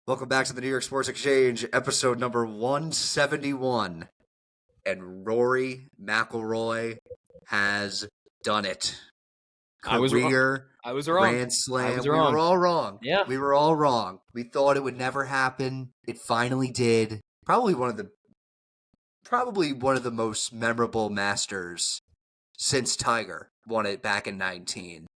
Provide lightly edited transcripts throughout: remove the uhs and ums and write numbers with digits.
Welcome back to the New York Sports Exchange, episode number 171. And Rory McIlroy has done it. I was wrong. Grand Slam. We were all wrong. Yeah. We were all wrong. We thought it would never happen. It finally did. Probably one of the most memorable Masters since Tiger won it back in 19.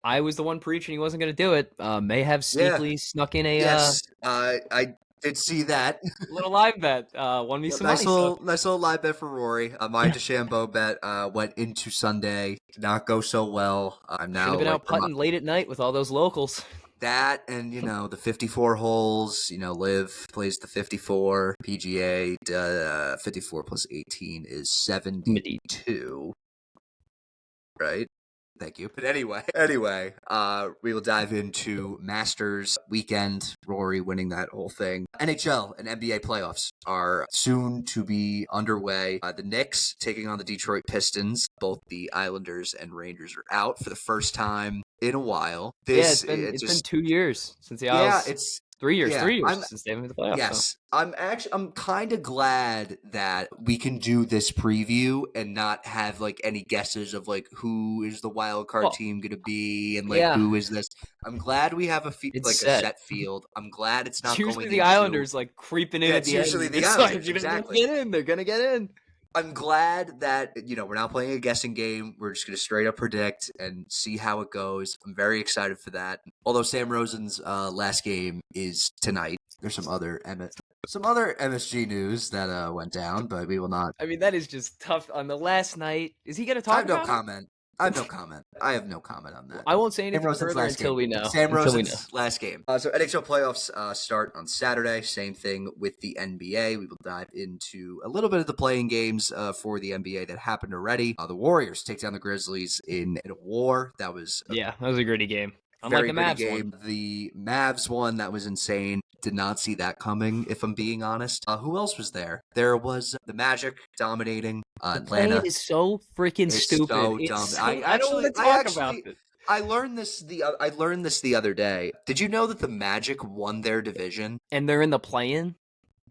I was the one preaching he wasn't going to do it. May have sneakily snuck in a Yes, I did see that. little live bet. Won me some nice money. Nice little live bet for Rory. My DeChambeau bet went into Sunday. Did not go so well. I'm now should have been out putting late at night with all those locals. That and the 54 holes. Liv plays the 54 PGA. 54 plus 18 is 72. Right. Thank you. But anyway, we will dive into Masters weekend, Rory winning that whole thing. NHL and NBA playoffs are soon to be underway. The Knicks taking on the Detroit Pistons. Both the Islanders and Rangers are out for the first time in a while. It's been 2 years since the Isles. Yeah, it's 3 years. 3 years since they've been in the playoffs. Yes. So. I'm kind of glad that we can do this preview and not have any guesses of who is the wild card team going to be and who is this. I'm glad we have a set field. I'm glad it's not usually the Islanders creeping in at the end. It's usually the Islanders. Exactly. They're going to get in. I'm glad that, we're not playing a guessing game. We're just going to straight up predict and see how it goes. I'm very excited for that. Although Sam Rosen's last game is tonight. There's some other MSG news that went down, but we will not. I mean, that is just tough. On the last night, is he going to talk about it? I have no comment. I have no comment on that. I won't say anything further until we know. Sam Rosen's last game. So NHL playoffs start on Saturday. Same thing with the NBA. We will dive into a little bit of the playing games for the NBA that happened already. The Warriors take down the Grizzlies in a war. That was that was a gritty game. Very gritty game. The Mavs one, that was insane. Did not see that coming, if I'm being honest. Who else was there? There was the Magic dominating Atlanta. It is so freaking stupid. So dumb. I don't want to talk about it. I learned this the other day. Did you know that the Magic won their division? And they're in the play-in?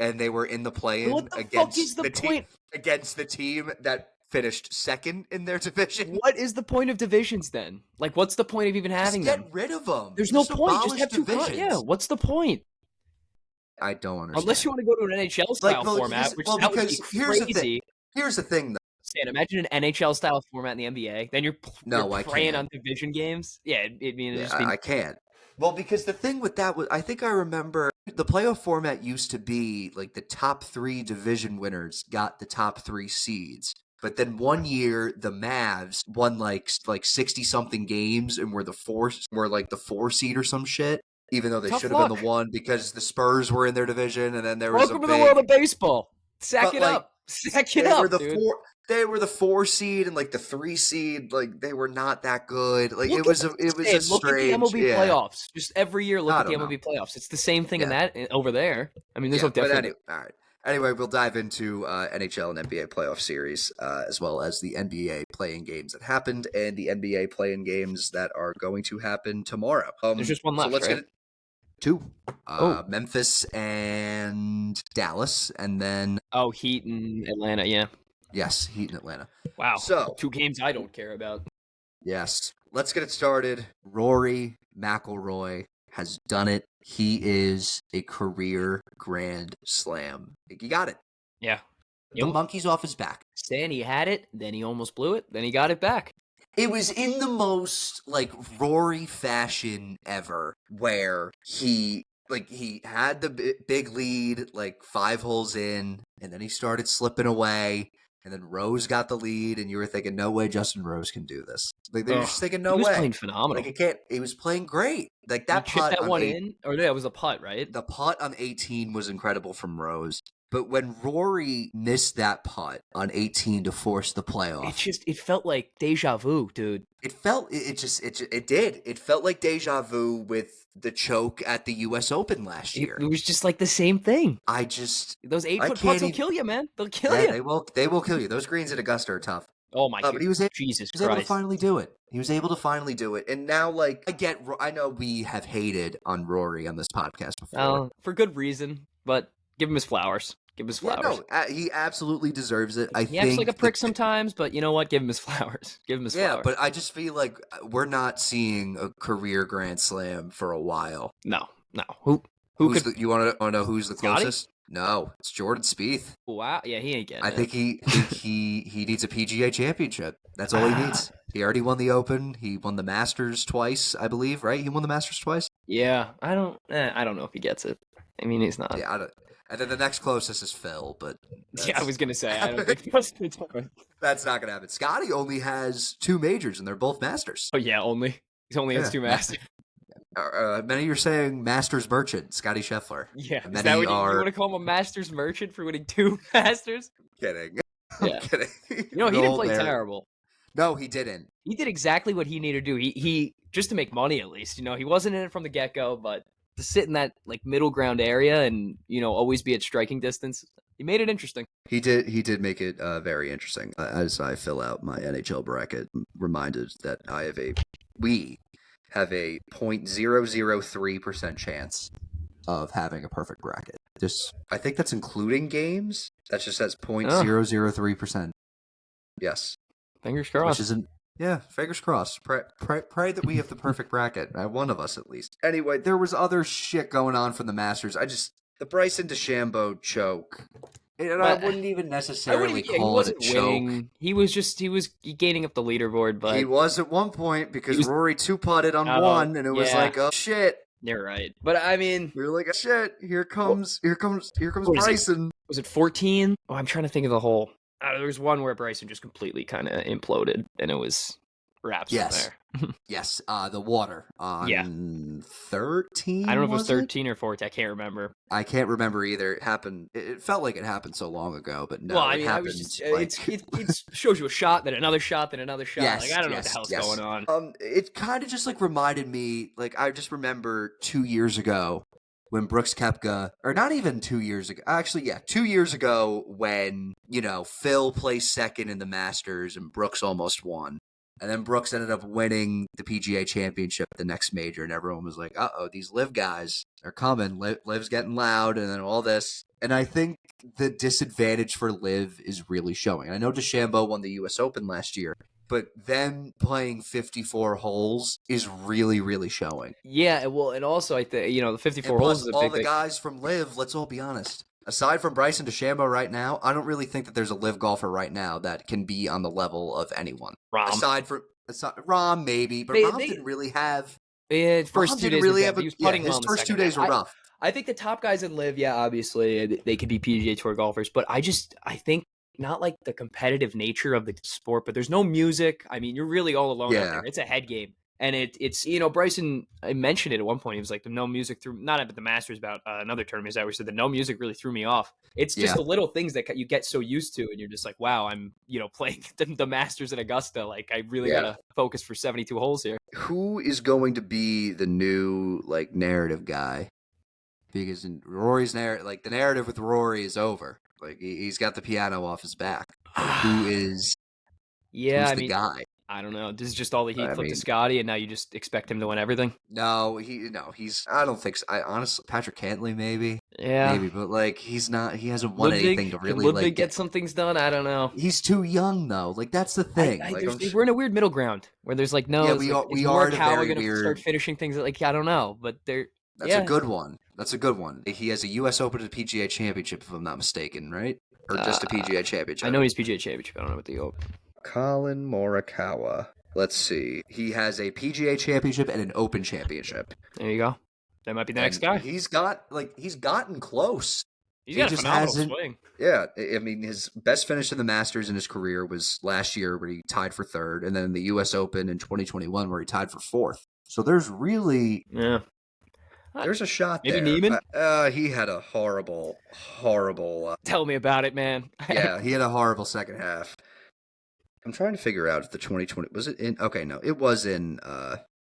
And they were in the play-in against the team that finished second in their division. What is the point of divisions then? What's the point of even having them? Get rid of them. There's no point. Just have divisions. Yeah, what's the point? I don't understand. Unless you want to go to an NHL style format, which that would be crazy. Here's the thing, though. Stan, imagine an NHL style format in the NBA. Then you're playing on division games. Yeah, I can't. Well, because the thing with that was, I think I remember the playoff format used to be the top 3 division winners got the top 3 seeds. But then one year the Mavs won 60-something games and were the 4 seed or some shit. Even though they should have been the 1 because the Spurs were in their division, and then there was Welcome to the world of baseball. Sack it up, dude. They were the 4 seed and the 3 seed. They were not that good. It was a strange. Look at the MLB playoffs. Just every year, look at the MLB playoffs. It's the same thing in that over there. I mean, there's no difference. All right. Anyway, we'll dive into NHL and NBA playoff series, as well as the NBA playing games that happened and the NBA playing games that are going to happen tomorrow. There's just one left, let's right? get it. 2. Memphis and Dallas, and then... Heat and Atlanta, yeah. Yes, Heat and Atlanta. Wow. So 2 games I don't care about. Yes. Let's get it started. Rory McIlroy has done it. He is a career Grand Slam. You got it. Yeah. The monkey's off his back. Stan, he had it, then he almost blew it, then he got it back. It was in the most Rory fashion ever, where he had the big lead 5 holes in, and then he started slipping away, and then Rose got the lead, and you were thinking, no way Justin Rose can do this. They were just thinking, no way. He was playing phenomenal. He was playing great. That putt chipped that one in, or it was a putt, right? The putt on 18 was incredible from Rose. But when Rory missed that putt on 18 to force the playoff, it felt like deja vu, dude. It did. It felt like deja vu with the choke at the U.S. Open last year. It was just the same thing. Those 8-foot putts will kill you, man. They'll kill you. They will kill you. Those greens at Augusta are tough. Oh my God. But he was Jesus able to Christ. finally do it. He was able to finally do it. And now, like, I know we have hated on Rory on this podcast before. For good reason, but give him his flowers. Give him his flowers. Yeah, no, he absolutely deserves it. He acts like a prick sometimes, but you know what? Give him his flowers. Give him his flowers. Yeah, but I just feel like we're not seeing a career Grand Slam for a while. No. You want to know who's the closest? No, it's Jordan Spieth. Wow, yeah, he ain't getting it. I think he needs a PGA championship. That's all he needs. He already won the Open. He won the Masters twice, I believe, right? He won the Masters twice? Yeah, I don't know if he gets it. I mean, he's not. Yeah, I don't. And then the next closest is Phil, but yeah, I was gonna say I don't think that's not gonna happen. Scotty only has 2 majors, and they're both Masters. Oh yeah, he only has 2 Masters. Many are saying Masters merchant, Scotty Scheffler. Yeah, is that what you want to call him, a Masters merchant for winning 2 Masters? Kidding. I'm kidding. He didn't play terrible. No, he didn't. He did exactly what he needed to do. He just to make money at least. He wasn't in it from the get-go, but to sit in that like middle ground area and always be at striking distance, he made it interesting. He did make it very interesting. As I fill out my NHL bracket, I'm reminded that we have a 0.003% chance of having a perfect bracket. I think that's including games. That just says 0.003%. Yes. Fingers crossed. Which isn't. Yeah, fingers crossed. Pray that we have the perfect bracket. One of us at least. Anyway, there was other shit going on from the Masters. The Bryson DeChambeau choke. And I wouldn't even necessarily call it a choke. He was gaining up the leaderboard, but he was at one point because Rory 2-putted on one, and it was like, oh shit. You're right, but I mean, we were like, shit. Here comes Bryson. Was it 14? Oh, I'm trying to think of the whole. There was one where Bryson just completely kind of imploded, and it was wraps from there. Yes, the water on 13. I don't know if it was 13 or 14. I can't remember. I can't remember either. It happened. It felt like it happened so long ago, but no. Well, I mean, it shows you a shot, then another shot, then another shot. Yes, I don't know what the hell's going on. It kind of just reminded me. I just remember 2 years ago when Brooks Koepka, or not even 2 years ago. Actually, 2 years ago when Phil placed second in the Masters and Brooks almost won. And then Brooks ended up winning the PGA Championship, the next major, and everyone was like, uh-oh, these LIV guys are coming. LIV's getting loud, and then all this. And I think the disadvantage for LIV is really showing. I know DeChambeau won the U.S. Open last year, but them playing 54 holes is really, really showing. Yeah, well, and also I think, the 54 holes is a big all the guys from LIV, let's all be honest. Aside from Bryson DeChambeau right now, I don't really think that there's a LIV golfer right now that can be on the level of anyone. Rahm. Aside Rahm, maybe, but Rahm didn't really have. First 2 days really he was putting well. His first 2 days were rough. I think the top guys in LIV, obviously they could be PGA Tour golfers, but I think not like the competitive nature of the sport. But there's no music. I mean, you're really all alone out there. It's a head game. And it's Bryson, I mentioned it at one point. He was like, the no music threw, not at the Masters, about another tournament, that we said the no music really threw me off. It's just the little things that you get so used to, and you're just like, wow, I'm, playing the Masters at Augusta. Like, I really got to focus for 72 holes here. Who is going to be the new, narrative guy? Because in Rory's narrative, the narrative with Rory is over. He's got the piano off his back. Who's the guy? I don't know. This is just all the heat flipped to Scotty, and now you just expect him to win everything? No, I don't think so. I honestly, Patrick Cantlay maybe. Yeah. Maybe, but he's not, he hasn't won anything to really Ludwig get some things done? I don't know. He's too young though. That's the thing. We're in a weird middle ground where there's no. Yeah, we are going to start finishing things I don't know, but they're. That's a good one. That's a good one. He has a U.S. Open and a PGA Championship, if I'm not mistaken, right? Or just a PGA Championship? I know he's PGA Championship. I don't know what the Open. Colin Morikawa. Let's see. He has a PGA Championship and an Open Championship. There you go. That might be the next guy. He's gotten close. He's got a phenomenal swing. Yeah, I mean, his best finish in the Masters in his career was last year where he tied for third, and then the U.S. Open in 2021 where he tied for fourth. So there's really... Yeah. There's a shot Maybe there. Neiman? He had a horrible... Tell me about it, man. Yeah, he had a horrible second half. I'm trying to figure out if the 2020... Was it in... Okay, no, it was in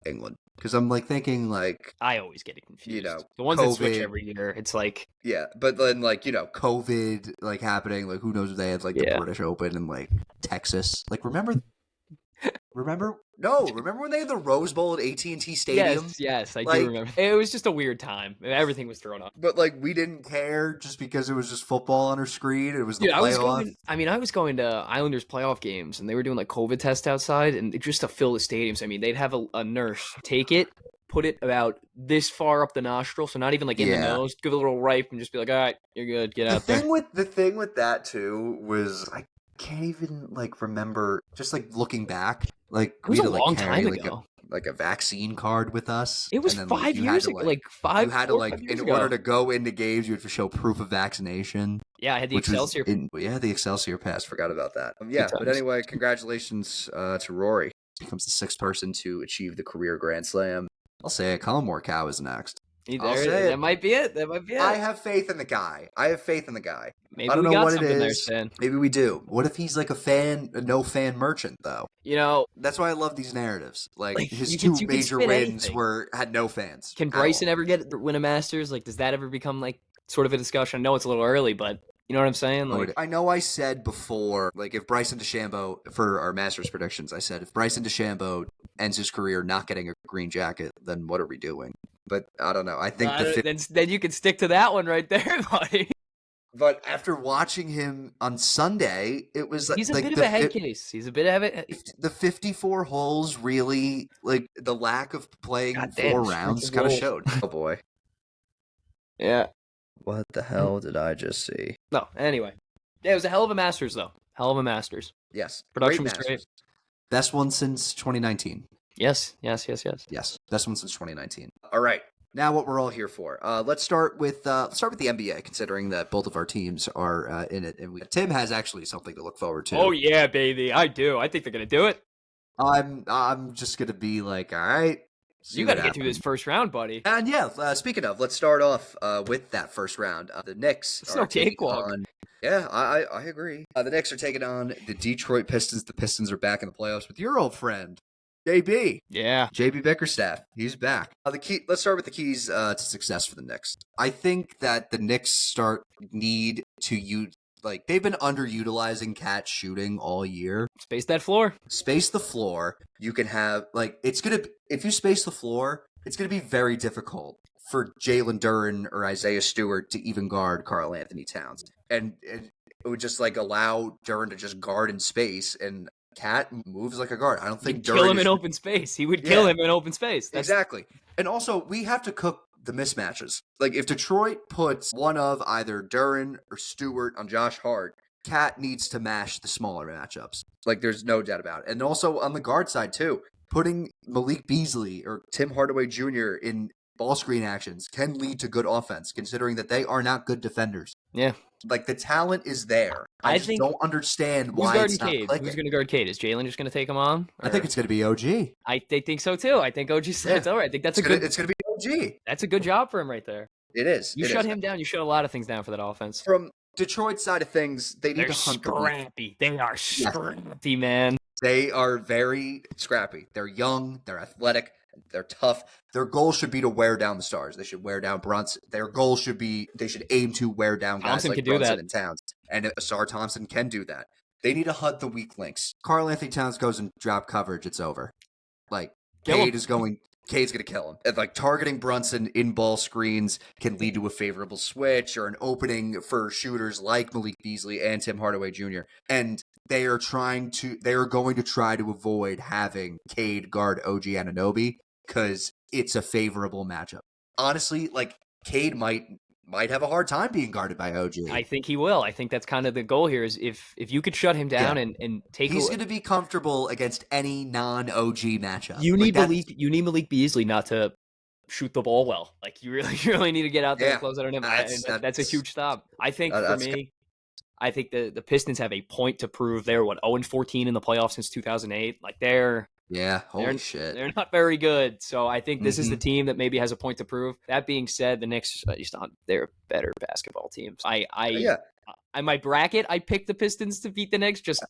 England. Because I'm like thinking like, I always get it confused. you know, The ones that switch COVID. every year, it's like, Yeah, but then like, you know, COVID like happening, like who knows if they had like the Yeah. British Open and like Texas. Like remember remember when they had the Rose Bowl at AT&T Stadium? yes, I do Like, remember. It was just a weird time. Everything was thrown up. but like we didn't care just because it was just football on our screen. It was the Dude, playoff. I was going to Islanders playoff games, and they were doing like COVID tests outside, and just to fill the stadiums. I mean, they'd have a nurse take it, put it about this far up the nostril, so not even like in the Yeah. nose, give it a little ripe, and just be like, all right, you're good, get The out there. thing with that too was I can't even like remember, just like looking back, like It was we a had to long like time carry ago. like a vaccine card with us. It was and then, 5 you had years to, ago, like five. You had to 4 or like 5 years in ago. order to go into games, you had to show proof of vaccination. Yeah, I had the Which was Excelsior. the Excelsior pass. Forgot about that. Yeah, but anyway, congratulations to Rory. He becomes the 6th person to achieve the career Grand Slam. I'll say it. Colin Morikawa is next. I'll say That might be it. That might be it. I have faith in the guy. Maybe I don't we know got what it something there, is. Stan. Maybe we do. What if he's like a no fan merchant though? You know, That's why I love these narratives. Like his you two can major spin wins anything. had no fans. Can Bryson ever win a Masters? Like, does that ever become like sort of a discussion? I know it's a little early, but you know what I'm saying? Like, I know I said before, like if Bryson DeChambeau, for our Masters predictions, I said if Bryson DeChambeau ends his career not getting a green jacket, then what are we doing? But I don't know. I think then you can stick to that one right there, buddy. But after watching him on Sunday, it was He's a like bit of a head case. He's a bit of it. The 54 holes really, like the lack of playing Goddamn, 4 rounds kind of showed. Oh boy. Yeah. What the hell did I just see? No, anyway. Yeah, it was a hell of a Masters, though. Hell of a Masters. Yes. Production was great. Best one since 2019. Yes. Yes. Best one since 2019. All right. Now what we're all here for. Let's start with the NBA, considering that both of our teams are in it, and Tim has actually something to look forward to. Oh yeah, baby, I do. I think they're gonna do it. I'm just gonna be like, all right. You got to get through this first round, buddy. And yeah, speaking of, let's start off with that first round. The Knicks are taking on. Yeah, I agree. The Knicks are taking on the Detroit Pistons. The Pistons are back in the playoffs with your old friend, JB. Yeah. JB Bickerstaff. He's back. Let's start with the keys to success for the Knicks. I think that the Knicks need to use, like, they've been underutilizing Cat shooting all year. Space that floor. Space the floor. You can have, like, if you space the floor, it's going to be very difficult for Jalen Duren or Isaiah Stewart to even guard Karl Anthony Towns. And it would just, like, allow Duren to just guard in space, and Cat moves like a guard. I don't think Duren kill him in open space. He would kill him in open space. Exactly. And also, we have to cook the mismatches. Like, if Detroit puts one of either Duren or Stewart on Josh Hart, Cat needs to mash the smaller matchups. Like, there's no doubt about it. And also on the guard side, too, putting Malik Beasley or Tim Hardaway Jr. in ball screen actions can lead to good offense, considering that they are not good defenders. Yeah. Like, the talent is there. I just don't understand why it's not clicking. Who's going to guard Cade? Is Jalen just going to take him on? Or? I think it's going to be OG. I think so, too. I think OG said it's all right. I think it's going to be OG. That's a good job for him right there. It is. You shut him down. You shut a lot of things down for that offense. From Detroit's side of things, they need to hunt scrappy. They are scrappy, man. They are very scrappy. They're young. They're athletic. They're tough. Their goal should be to wear down the stars. They should wear down Brunson. Their goal should be they should aim to wear down guys like Brunson and Towns. And Asar Thompson can do that. They need to hunt the weak links. Karl Anthony Towns goes and drop coverage. It's over. Like, Cade's going to kill him. And, like, targeting Brunson in ball screens can lead to a favorable switch or an opening for shooters like Malik Beasley and Tim Hardaway Jr. And they are going to try to avoid having Cade guard OG Anunoby because it's a favorable matchup. Honestly, like, Cade might have a hard time being guarded by OG. I think he will. I think that's kind of the goal here is if you could shut him down and take he's going to be comfortable against any non-OG matchup. You need Malik Beasley not to shoot the ball well. Like, you really need to get out there and close out on him. That's a huge stop. I think for me, I think the Pistons have a point to prove. They're 0-14 in the playoffs since 2008. Like, holy shit. They're not very good. So I think this is the team that maybe has a point to prove. That being said, the Knicks, they're better basketball teams. I my bracket, I picked the Pistons to beat the Knicks just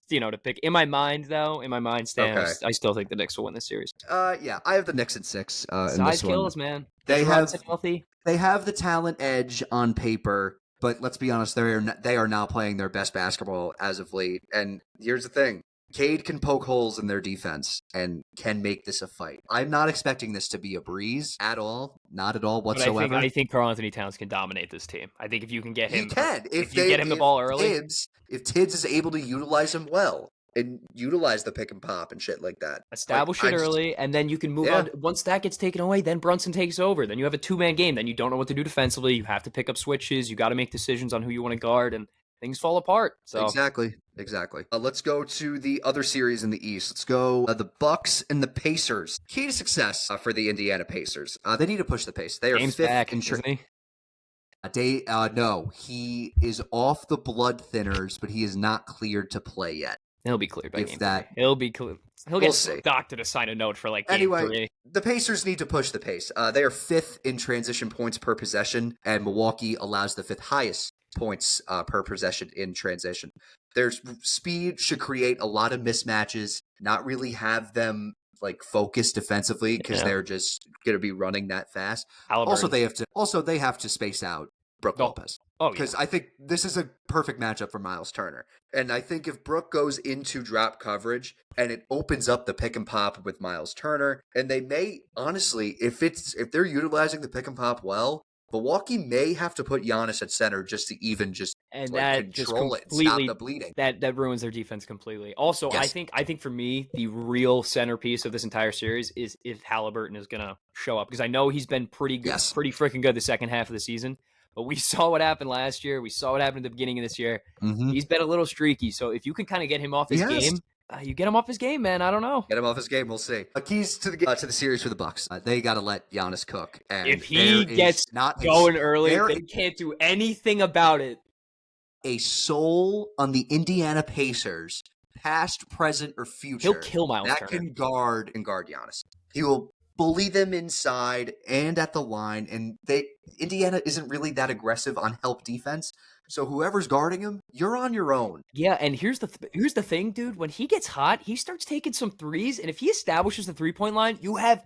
to pick. In my mind, though, Stan, Okay. I still think the Knicks will win this series. Yeah, I have the Knicks at 6 in Size this one. kills, man. They Robinson healthy. They have the talent edge on paper, but let's be honest, they are not playing their best basketball as of late. And here's the thing. Cade can poke holes in their defense and can make this a fight. I'm not expecting this to be a breeze at all. Not at all whatsoever. But I think Karl-Anthony Towns can dominate this team. I think if you can get him... He can. If you get him the ball early. If Tibbs is able to utilize him well and utilize the pick and pop and shit like that. Establish it early, and then you can move on. Once that gets taken away, then Brunson takes over. Then you have a two-man game. Then you don't know what to do defensively. You have to pick up switches. You got to make decisions on who you want to guard, and things fall apart. So Exactly. Let's go to the other series in the East. Let's go the Bucks and the Pacers. Key to success for the Indiana Pacers. They need to push the pace. They are Game's fifth back, in isn't he? No, he is off the blood thinners, but he is not cleared to play yet. He'll be cleared by If game that, 3. He'll be cleared. He'll get see. doctor to sign a note for like game 3. The Pacers need to push the pace. They are fifth in transition points per possession, and Milwaukee allows the fifth highest points per possession in transition. Their speed should create a lot of mismatches, not really have them like focus defensively because they're just going to be running that fast. Also, they have to space out Brook Lopez. Because I think this is a perfect matchup for Miles Turner. And I think if Brook goes into drop coverage and it opens up the pick and pop with Miles Turner, and they may, honestly, if they're utilizing the pick and pop well, Milwaukee may have to put Giannis at center just to even control it, stop the bleeding. That ruins their defense completely. Also, yes. I think for me, the real centerpiece of this entire series is if Halliburton is going to show up. Because I know he's been pretty good, pretty freaking good the second half of the season. But we saw what happened last year. We saw what happened at the beginning of this year. Mm-hmm. He's been a little streaky. So if you can kind of get him off his game, you get him off his game, man. I don't know. Get him off his game. We'll see. Keys to the series for the Bucks. They got to let Giannis cook. And if he gets not going early, they can't do anything about it. A soul on the Indiana Pacers, past, present, or future. He'll kill Miles Turner. Can guard Giannis. He will bully them inside and at the line, and Indiana isn't really that aggressive on help defense. So whoever's guarding him, you're on your own. Yeah, and here's the thing, dude. When he gets hot, he starts taking some threes, and if he establishes the 3-point line, you have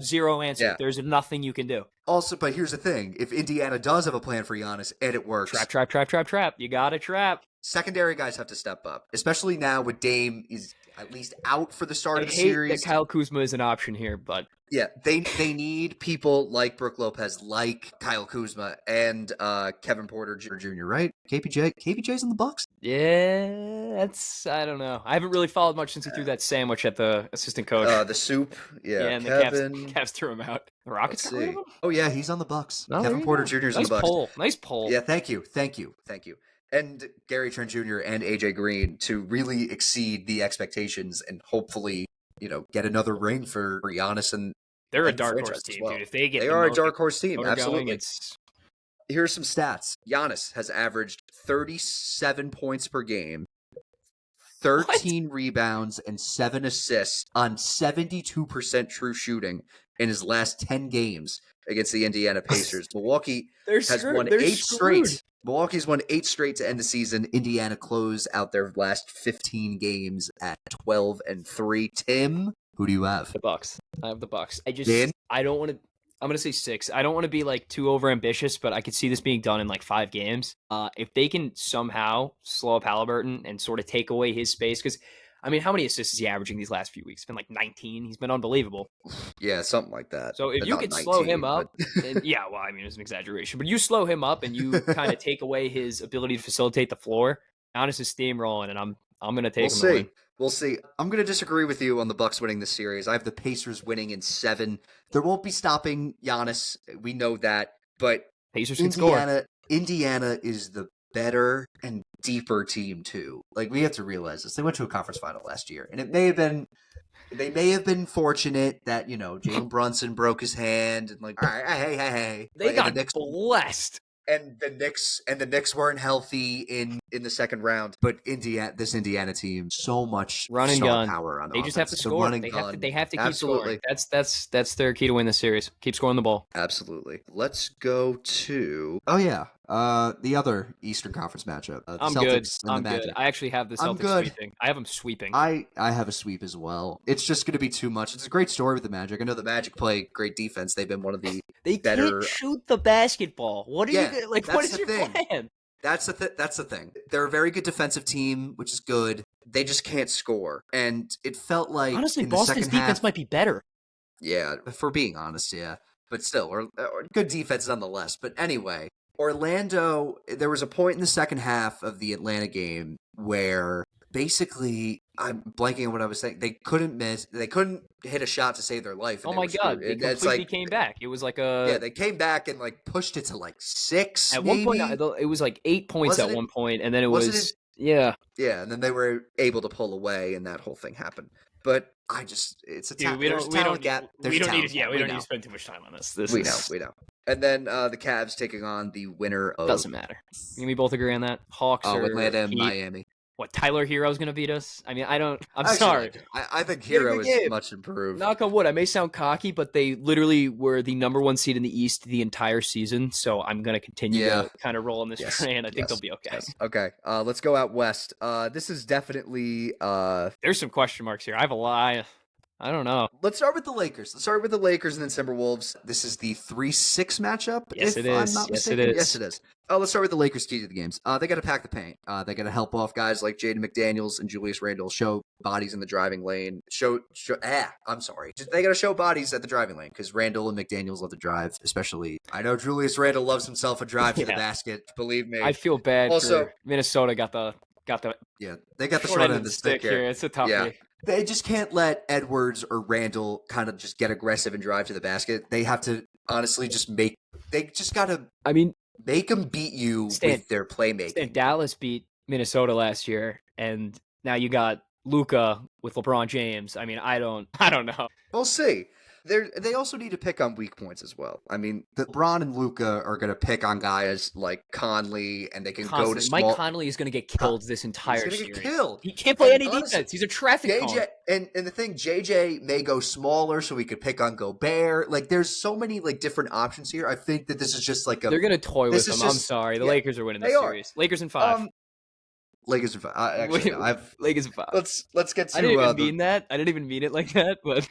zero answer. Yeah. There's nothing you can do. Also, but here's the thing: if Indiana does have a plan for Giannis and it works, trap. You got to trap. Secondary guys have to step up, especially now with Dame is at least out for the start of the series. I hate that Kyle Kuzma is an option here, but yeah, they need people like Brook Lopez, like Kyle Kuzma, and Kevin Porter Jr. Right? KPJ's in the Bucks. Yeah, I don't know. I haven't really followed much since he threw that sandwich at the assistant coach. The soup. Yeah, and Kevin. The Cavs threw him out. The Rockets got rid of him? Oh yeah, he's on the Bucks. Kevin Porter Jr. is on the Bucks. Nice poll. Yeah, thank you. And Gary Trent Jr. and AJ Green to really exceed the expectations and hopefully, get another ring for Giannis and they're a dark horse team, dude. If they are a dark horse team, absolutely. Here's some stats. Giannis has averaged 37 points per game, 13 rebounds, and 7 assists on 72% true shooting in his last 10 games against the Indiana Pacers. Milwaukee has won 8 straight. Milwaukee's won 8 straight to end the season. Indiana closed out their last 15 games at 12-3. Tim, who do you have? The Bucks. I have the Bucks. I don't want to. I'm gonna say 6. I don't want to be like too overambitious, but I could see this being done in like 5 games. If they can somehow slow up Halliburton and sort of take away his space, because I mean, how many assists is he averaging these last few weeks? It's been like 19. He's been unbelievable. Yeah, something like that. So if you could slow him up, it's an exaggeration, but you slow him up and you kind of take away his ability to facilitate the floor, Giannis is steamrolling, and I'm going to take him. We'll see. I'm going to disagree with you on the Bucks winning this series. I have the Pacers winning in 7. There won't be stopping Giannis. We know that, but Pacers can score. Indiana is the better and deeper team too. Like, we have to realize this. They went to a conference final last year, and they may have been fortunate that, Jalen Brunson broke his hand and like, all right, hey. They got blessed. And the Knicks weren't healthy in the second round, but this Indiana team, so much run and gun power on the They offense. just have to score. They have to keep scoring. That's their key to win the series. Keep scoring the ball. Absolutely. Let's go to The other Eastern Conference matchup, the I'm Celtics good. and the I'm good. Magic. I actually have the I'm Celtics good. sweeping. I have them sweeping. I have a sweep as well. It's just going to be too much. It's a great story with the Magic. I know the Magic play great defense. They've been one of the They better. can't shoot the basketball. What are you like? What is your plan? That's the thing. They're a very good defensive team, which is good. They just can't score, and it felt like Honestly, in the Boston's second defense half. might be better. Yeah, for being honest, yeah, but still, or good defense nonetheless. But anyway, Orlando. There was a point in the second half of the Atlanta game where basically I'm blanking on what I was saying. They couldn't miss. They couldn't hit a shot to save their life. And Oh they my were god, screwed. they And it's completely like, came back. It was like yeah, they came back and like pushed it to like 6. at maybe. one point. It was like 8 points Wasn't at it? one point, and then it Wasn't was it? yeah. Yeah, and then they were able to pull away, and that whole thing happened. But it's a Dude, there's a talent gap. We don't need to to spend too much time on this. We know. And then the Cavs taking on the winner of. Doesn't matter. Can we both agree on that? Hawks or Atlanta and Heat? Miami. What, Tyler Hero's gonna beat us? I mean, I'm Actually, sorry. I think Hero is much improved. Knock on wood. I may sound cocky, but they literally were the number 1 seed in the East the entire season. So I'm gonna continue to kind of roll on this train. I think they'll be okay. Yes. Okay. Let's go out west. This is definitely. There's some question marks here. I have a lie. I don't know. Let's start with the Lakers. and then Timberwolves. This is the 3-6 matchup. Yes, it is. Yes, it is. Let's start with the Lakers' key to the games. They got to pack the paint. They got to help off guys like Jaden McDaniels and Julius Randle. Show bodies in the driving lane. I'm sorry. They got to show bodies at the driving lane because Randle and McDaniels love to drive. Especially, I know Julius Randle loves himself a drive to the basket. Believe me. I feel bad. Also, Minnesota got the. They got the short end of the stick here. It's a toughie. Yeah. They just can't let Edwards or Randall kind of just get aggressive and drive to the basket. They have to honestly make them beat you with their playmaking. Dallas beat Minnesota last year, and now you got Luka with LeBron James. I mean, I don't know. We'll see. They also need to pick on weak points as well. I mean, LeBron and Luka are going to pick on guys like Conley, and they can go to small. Mike Conley is going to get killed this entire series. He's going to get killed. He can't play any defense. He's a traffic cone. And the thing, JJ may go smaller, so we could pick on Gobert. Like, there's so many like different options here. I think that this is just like they're going to toy with them. I'm sorry, the Lakers are winning this series. Lakers in 5. Lakers in 5. Lakers in 5. Let's get to. I didn't even mean that. I didn't even mean it like that, but.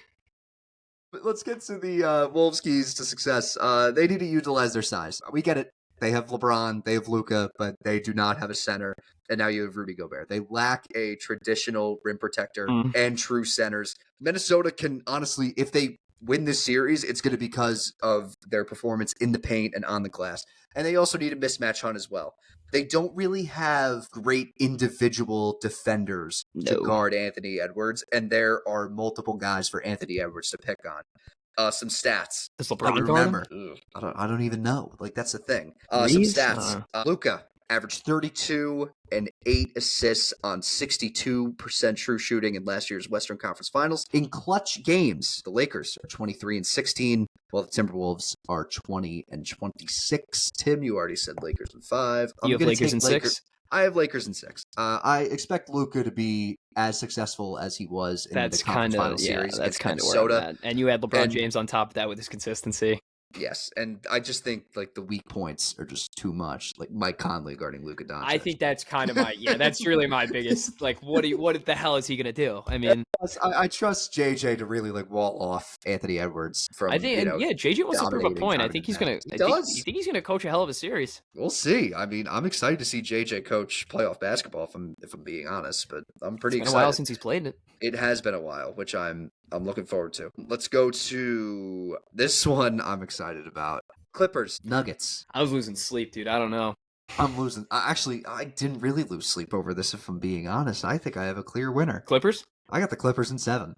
But let's get to the Wolves' keys to success. They need to utilize their size. We get it. They have LeBron, they have Luka, but they do not have a center. And now you have Rudy Gobert. They lack a traditional rim protector and true centers. Minnesota can honestly, if they win this series, it's going to be because of their performance in the paint and on the glass. And they also need a mismatch hunt as well. They don't really have great individual defenders to guard Anthony Edwards, and there are multiple guys for Anthony Edwards to pick on. Some stats. Does LeBron guard him? I don't even know. Like, that's the thing. Some stats. Luka averaged 32 and 8 assists on 62% true shooting in last year's Western Conference Finals. In clutch games, the Lakers are 23 and 16, while the Timberwolves are 20 and 26. Tim, you already said Lakers in 5. You have Lakers in 6? I have Lakers in 6. I expect Luka to be as successful as he was in the conference final series. That's kind of where I'm at. And you had LeBron James on top of that with his consistency. Yes, and I just think like the weak points are just too much. Like Mike Conley guarding Luka Doncic. I think that's kind of that's really my biggest. Like, what the hell is he gonna do? I mean, I trust JJ to really like wall off Anthony Edwards from. I think, JJ wants to prove a point. I think he's gonna. He does. You think he's gonna coach a hell of a series? We'll see. I mean, I'm excited to see JJ coach playoff basketball. If I'm being honest, but I'm pretty excited. It's been a while since he's played it. It has been a while, which I'm looking forward to. Let's go to this one. I'm excited about. Clippers, Nuggets. I was losing sleep, dude. I don't know. I'm losing. Actually, I didn't really lose sleep over this, if I'm being honest. I think I have a clear winner. Clippers? I got the Clippers in 7.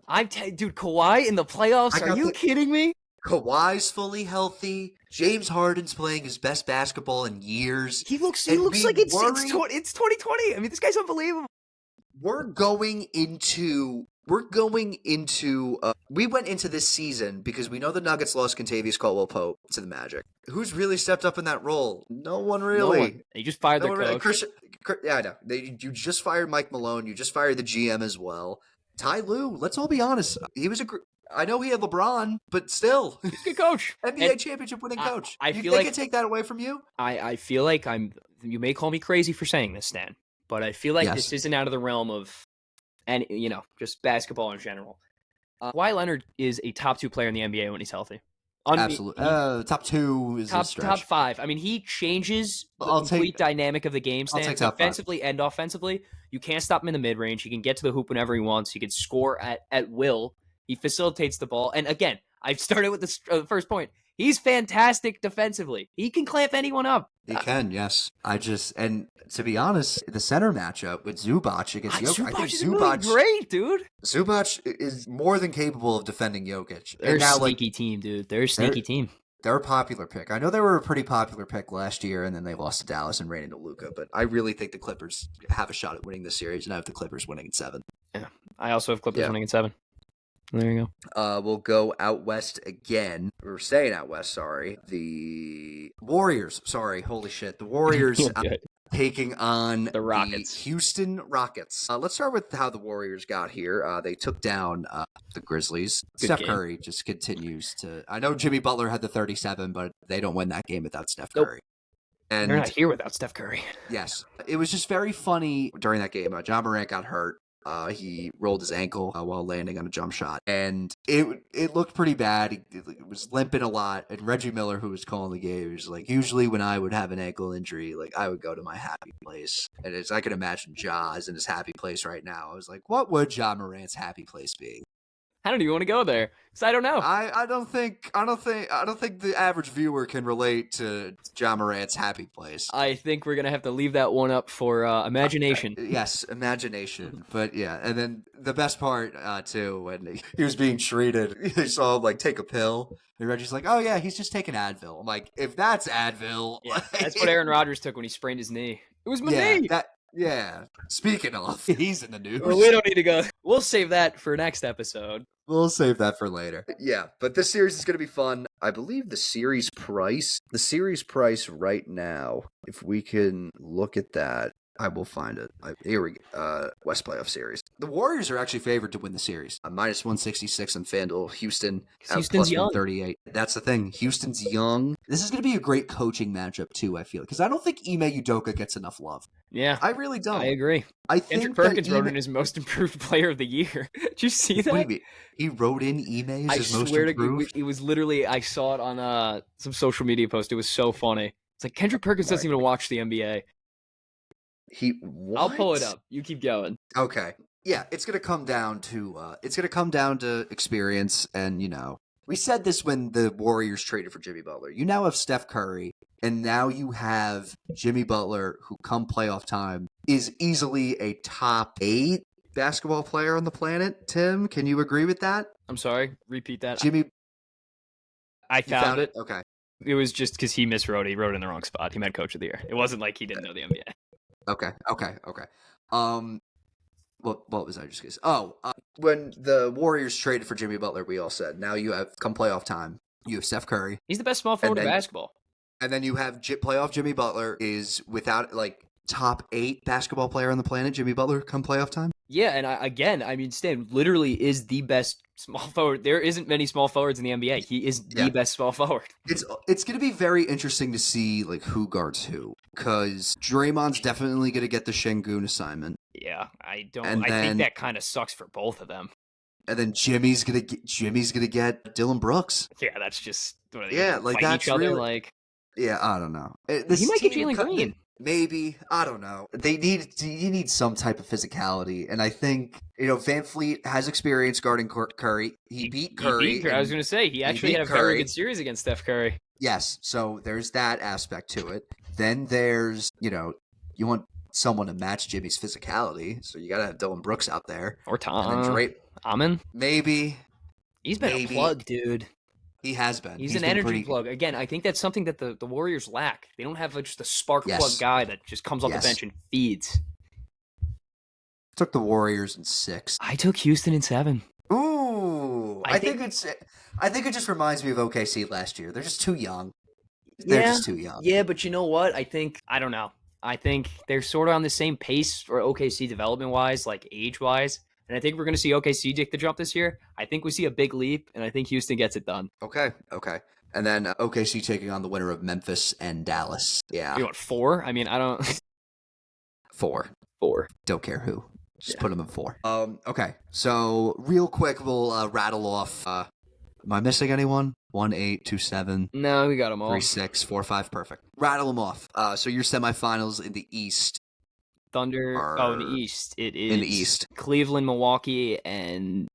Dude, Kawhi in the playoffs? Are you kidding me? Kawhi's fully healthy. James Harden's playing his best basketball in years. He looks like it's 2020. I mean, this guy's unbelievable. We went into this season because we know the Nuggets lost Kentavious Caldwell-Pope to the Magic. Who's really stepped up in that role? No one really. No one. They just fired their coach. I know. You just fired Mike Malone. You just fired the GM as well. Ty Lue, let's all be honest. He was I know he had LeBron, but still, he's a good coach. NBA championship winning coach. I feel they like can take that away from you. I feel like you may call me crazy for saying this, Stan, but I feel like this isn't out of the realm of, and just basketball in general. Kawhi Leonard is a top 2 player in the NBA when he's healthy. Absolutely. Top 2 is a stretch. Top 5. I mean, he changes the complete dynamic of the game, Stan. Defensively and offensively. You can't stop him in the mid-range. He can get to the hoop whenever he wants. He can score at will. He facilitates the ball. And again, I've started with the first point. He's fantastic defensively. He can clamp anyone up. He can, yes. And to be honest, the center matchup with Zubac against Jokic, I think Zubac is really great, dude. Zubac is more than capable of defending Jokic. They're a sneaky team, dude. They're a sneaky team. They're a popular pick. I know they were a pretty popular pick last year, and then they lost to Dallas and ran into Luka. But I really think the Clippers have a shot at winning this series, and I have the Clippers winning in 7. Yeah, I also have Clippers winning in 7. There you go. We'll go out west again. We're staying out west, sorry. The Warriors. Sorry, holy shit. The Warriors taking on the Rockets. Houston Rockets. Let's start with how the Warriors got here. They took down the Grizzlies. Steph Curry just continues to... I know Jimmy Butler had the 37, but they don't win that game without Steph Curry. And they're not here without Steph Curry. Yes. It was just very funny during that game. Ja Morant got hurt. He rolled his ankle while landing on a jump shot, and it looked pretty bad. He was limping a lot, and Reggie Miller, who was calling the game, was like, usually when I would have an ankle injury, like I would go to my happy place, and I can imagine Ja is in his happy place right now. I was like, what would Ja Morant's happy place be? I don't even want to go there because I don't know. I don't think the average viewer can relate to Ja Morant's happy place. I think we're gonna have to leave that one up for imagination. Yes, imagination. But yeah, and then the best part too, when he was being treated, you saw him like take a pill, and Reggie's like, "Oh yeah, he's just taking Advil." I'm like, if that's Advil, yeah, that's what Aaron Rodgers took when he sprained his knee. It was my knee. Yeah. Speaking of, he's in the news. Well, we don't need to go. We'll save that for next episode. We'll save that for later. Yeah, but this series is going to be fun. I believe the series price right now, if we can look at that, I will find it. Here we go. West Playoff Series. The Warriors are actually favored to win the series. Minus 166 on FanDuel. Houston Houston's plus young. 138. That's the thing. Houston's young. This is going to be a great coaching matchup too, I feel. Because I don't think Ime Udoka gets enough love. Yeah. I really don't. I agree. I think Andrew Perkins wrote in his most improved player of the year. Did you see that? Wait, he wrote in Ime as his most improved? It was literally, I saw it on some social media post. It was so funny. It's like Kendrick Perkins doesn't even watch the NBA. I'll pull it up. You keep going. Okay. Yeah, it's gonna come down to experience, and we said this when the Warriors traded for Jimmy Butler. You now have Steph Curry, and now you have Jimmy Butler, who come playoff time is easily a top 8 basketball player on the planet. Tim, can you agree with that? I'm sorry. Repeat that. Jimmy. I found it. Okay. It was just because he miswrote. He wrote in the wrong spot. He meant Coach of the Year. It wasn't like he didn't know the NBA. Okay. What was I just going to say? When the Warriors traded for Jimmy Butler, we all said, now you have, come playoff time, you have Steph Curry. He's the best small forward in basketball. And then you have playoff Jimmy Butler is without, top 8 basketball player on the planet, Jimmy Butler, come playoff time. Yeah, and Stan literally is the best small forward. There isn't many small forwards in the NBA. He is the best small forward. It's going to be very interesting to see who guards who, because Draymond's definitely going to get the Şengün assignment. Yeah, I think that kind of sucks for both of them. And then Jimmy's gonna get Dylan Brooks. Yeah, that's just that's each other, really. Yeah, I don't know. He might get Jalen Green. Maybe. I don't know. You need some type of physicality. And I think, Van Fleet has experience guarding Curry. He beat Curry. I was going to say, he actually had a very good series against Steph Curry. Yes. So there's that aspect to it. Then there's, you want someone to match Jimmy's physicality. So you got to have Dylan Brooks out there. Or Tom. Amen. Maybe. He's been a plug, dude. He has been. He's an energy plug. Again, I think that's something that the Warriors lack. They don't have just a spark plug guy that just comes off the bench and feeds. Took the Warriors in 6. I took Houston in 7. Ooh. I think it just reminds me of OKC last year. They're just too young. They're just too young. Yeah, but you know what? I don't know. I think they're sort of on the same pace for OKC development-wise, age-wise. And I think we're going to see OKC take the jump this year. I think we see a big leap, and I think Houston gets it done. Okay. And then OKC taking on the winner of Memphis and Dallas. Yeah. You want 4? I mean, I don't... 4. Don't care who. Just put them in 4. Okay. So real quick, we'll rattle off. Am I missing anyone? 1, 8, 2, 7. No, we got them all. 3, 6, 4, 5. Perfect. Rattle them off. So your semifinals in the East. Thunder. In the East. It is in the East. Cleveland, Milwaukee, and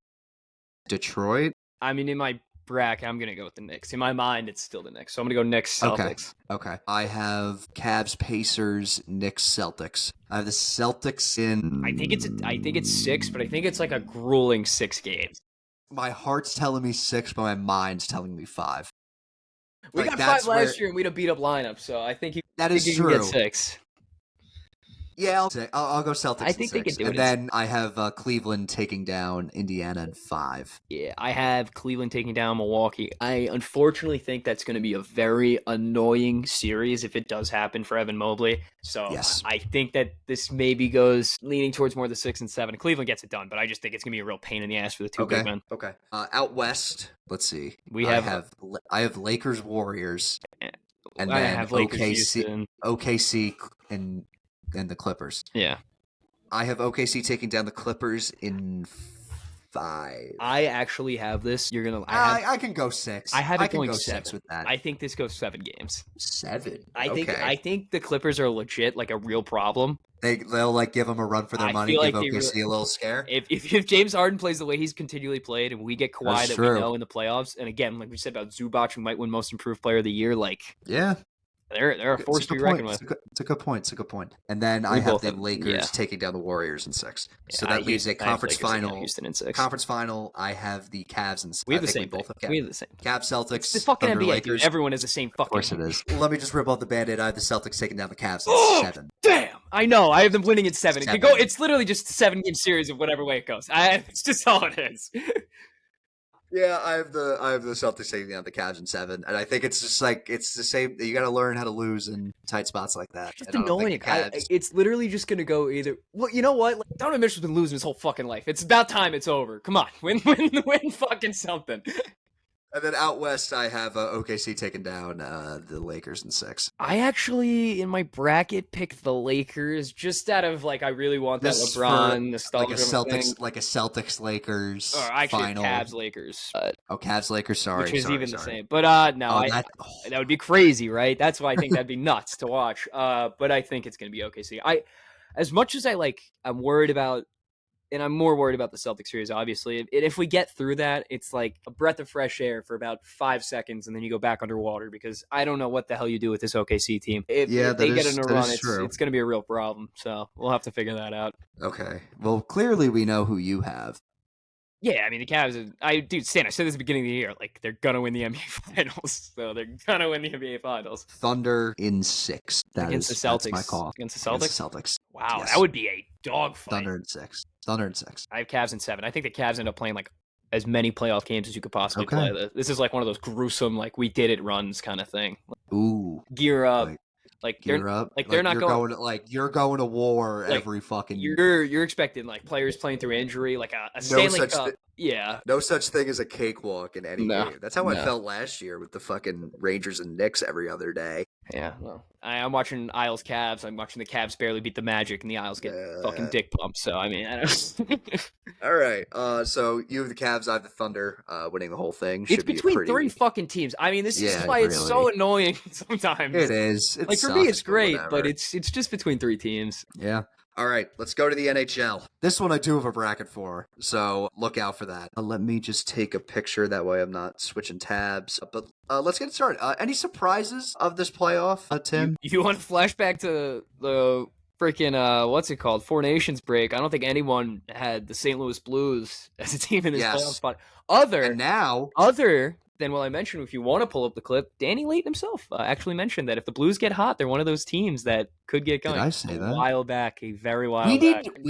Detroit. I mean, in my bracket, I'm going to go with the Knicks. In my mind, it's still the Knicks. So I'm going to go Knicks, Celtics. Okay. I have Cavs, Pacers, Knicks, Celtics. I have the Celtics in... I think it's 6, but I think it's like a grueling 6 games. My heart's telling me 6, but my mind's telling me 5. We got 5 last year, and we had a beat-up lineup, so I think you can get 6. Yeah, I'll go Celtics. I think they can do it. And then I have Cleveland taking down Indiana in 5. Yeah, I have Cleveland taking down Milwaukee. I unfortunately think that's going to be a very annoying series if it does happen for Evan Mobley. So yes. I think that this maybe goes leaning towards more the 6 and 7. Cleveland gets it done, but I just think it's going to be a real pain in the ass for the two big men. Okay. Out west, let's see. I have Lakers, Warriors, and then I have OKC, and the Clippers. Yeah. I have OKC taking down the Clippers in 5. I actually have this. You're going to... I can go 6. I have it going 7. 6 with that. I think this goes 7 games. 7? I think the Clippers are legit, like a real problem. They'll like give them a run for their money, give OKC a little scare. If James Harden plays the way he's continually played and we get Kawhi that we know in the playoffs, and again, like we said about Zubac, we might win most improved player of the year, yeah. They're a force to be reckoned with. It's a good point. And then I have the Lakers taking down the Warriors in 6. So that leaves a conference final. Houston in 6. Conference final. I have the Cavs and we have the same. We have the same. Cavs, Celtics. It's the fucking Thunder, NBA. Lakers. Dude. Everyone has the same fucking. Of course it is. Let me just rip off the Band-Aid. I have the Celtics taking down the Cavs in 7. Damn! I know. I have them winning in 7. It could go. It's literally just a 7-game series of whatever way it goes. It's just all it is. Yeah, I have the Celtics taking down the Cavs in 7, and I think it's just like it's the same. You got to learn how to lose in tight spots like that. Just annoying. It's literally just gonna go either. Well, you know what? Like, Donovan Mitchell's been losing his whole fucking life. It's about time it's over. Come on, win fucking something. And then out west, I have OKC taking down the Lakers in 6. I actually, in my bracket, picked the Lakers just out of I really want that LeBron nostalgia like a Celtics Lakers. Or actually, final. Cavs Lakers. Cavs Lakers. Sorry, which is even the same. But no, that would be crazy, right? That's why I think that'd be nuts to watch. But I think it's gonna be OKC. As much as I'm worried about. And I'm more worried about the Celtics series, obviously. And if we get through that, it's like a breath of fresh air for about 5 seconds, and then you go back underwater because I don't know what the hell you do with this OKC team. If they get in a run, it's going to be a real problem. So we'll have to figure that out. Okay. Well, clearly we know who you have. Yeah, I mean, the Cavs, Stan, I said this at the beginning of the year, they're going to win the NBA Finals. So they're going to win the NBA Finals. Thunder in 6. Against the Celtics. That's my call. Against the Celtics? Wow, yes. That would be a dogfight. Thunder in 6. I have Cavs in 7. I think the Cavs end up playing as many playoff games as you could possibly play. This is one of those gruesome, we did it runs kind of thing. Ooh. Gear up. Gear up. They're not going you're going to war every fucking year. You're expecting players playing through injury, a Stanley Cup. Yeah. No such thing as a cakewalk in any game. That's how I felt last year with the fucking Rangers and Knicks every other day. Yeah. Well, I'm watching Isles Cavs. I'm watching the Cavs barely beat the Magic, and the Isles get fucking dick pumped. So I mean, I don't. All right. So you have the Cavs. I have the Thunder. Winning the whole thing. It's between 3 fucking teams. I mean, this is why it's so annoying sometimes. It is. For me, it's great, but it's just between 3 teams. Yeah. All right, let's go to the NHL. This one I do have a bracket for, so look out for that. Let me just take a picture. That way I'm not switching tabs. But let's get started. Any surprises of this playoff, Tim? You want to flashback to the freaking, what's it called? 4 Nations break. I don't think anyone had the St. Louis Blues as a team in this playoff spot. Other than, I mentioned, if you want to pull up the clip, Danny Layton himself actually mentioned that if the Blues get hot, they're one of those teams that could get going. Did I say that? A while back. We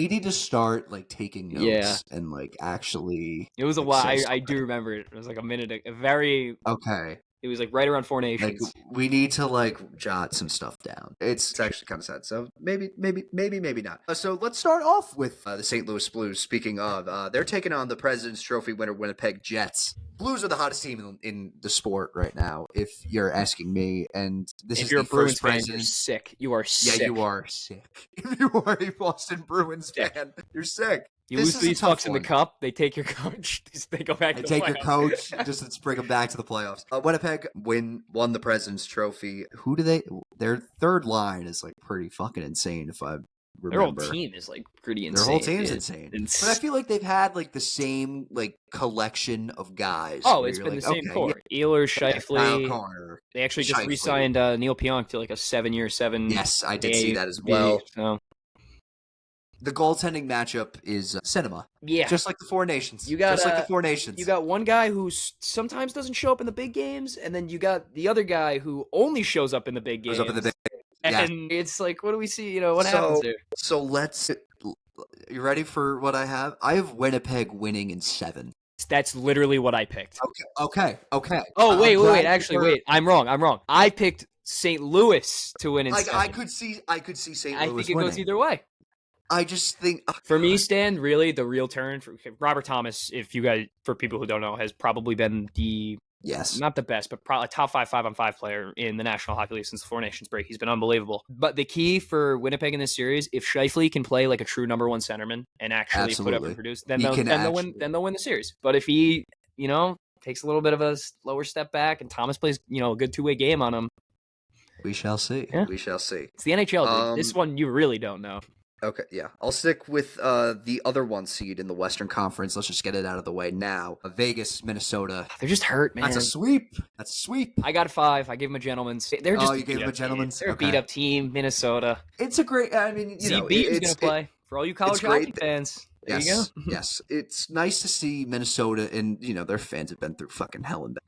need to start taking notes and actually. It was a while. I do remember it. It was a minute. A very okay. He was like right around Four Like, Nations. we need to like jot some stuff down. It's actually kind of sad. So maybe not. So let's start off with the St. Louis Blues. Speaking of, they're taking on the President's Trophy winner Winnipeg Jets. Blues are the hottest team in the sport right now, if you're asking me. And this If is you're the a Bruins first fan, president. you're sick. You are sick. Yeah, you are sick. If you are a Boston Bruins fan, you're sick. You This lose is to a these tough fucks in the one. cup, they take your coach. They go back They to the take your playoffs. coach, just let's bring them back to the playoffs. Winnipeg won the President's Trophy. Who do they? Their third line is like pretty fucking insane. If I remember, Their whole team is like pretty insane. Their whole team's dude. insane. But I feel like they've had like the same like collection of guys. Oh, it's been like, the same okay, core. Ehlers, Scheifele. Connor. They actually just Scheifele. re-signed Neil Pionk to like a 7-year, Yes, I did see that as well. So. The goaltending matchup is cinema. Yeah. Just like the Four Nations. You got, just like the Four Nations. You got one guy who sometimes doesn't show up in the big games, and then you got the other guy who only shows up in the big games. And it's like, what do we see? What happens there? So let's... You ready for what I have? I have Winnipeg winning in 7. That's literally what I picked. Okay. Oh, wait. Actually, wait. I'm wrong. I picked St. Louis to win in 7. I could see St. Louis I think it goes either way. I just think for me, Stan, really the real turn for Robert Thomas, for people who don't know, has probably been not the best, but probably top 5-on-5 player in the National Hockey League since the Four Nations break. He's been unbelievable. But the key for Winnipeg in this series, if Scheifele can play like a true number one centerman and actually put up and produce, then they'll win the series. But if he, takes a little bit of a slower step back and Thomas plays, a good two-way game on him, we shall see. Yeah. We shall see. It's the NHL, dude. This one you really don't know. Okay, yeah. I'll stick with the other one seed in the Western Conference. Let's just get it out of the way now. Vegas, Minnesota. They're just hurt, man. That's a sweep. I got 5. I gave them a gentleman's. They're just you gave them a gentleman's? They're a beat-up team, Minnesota. It's a great... I mean, it's going to play. For all you college hockey fans. There you go. Yes. It's nice to see Minnesota, and, their fans have been through fucking hell and back.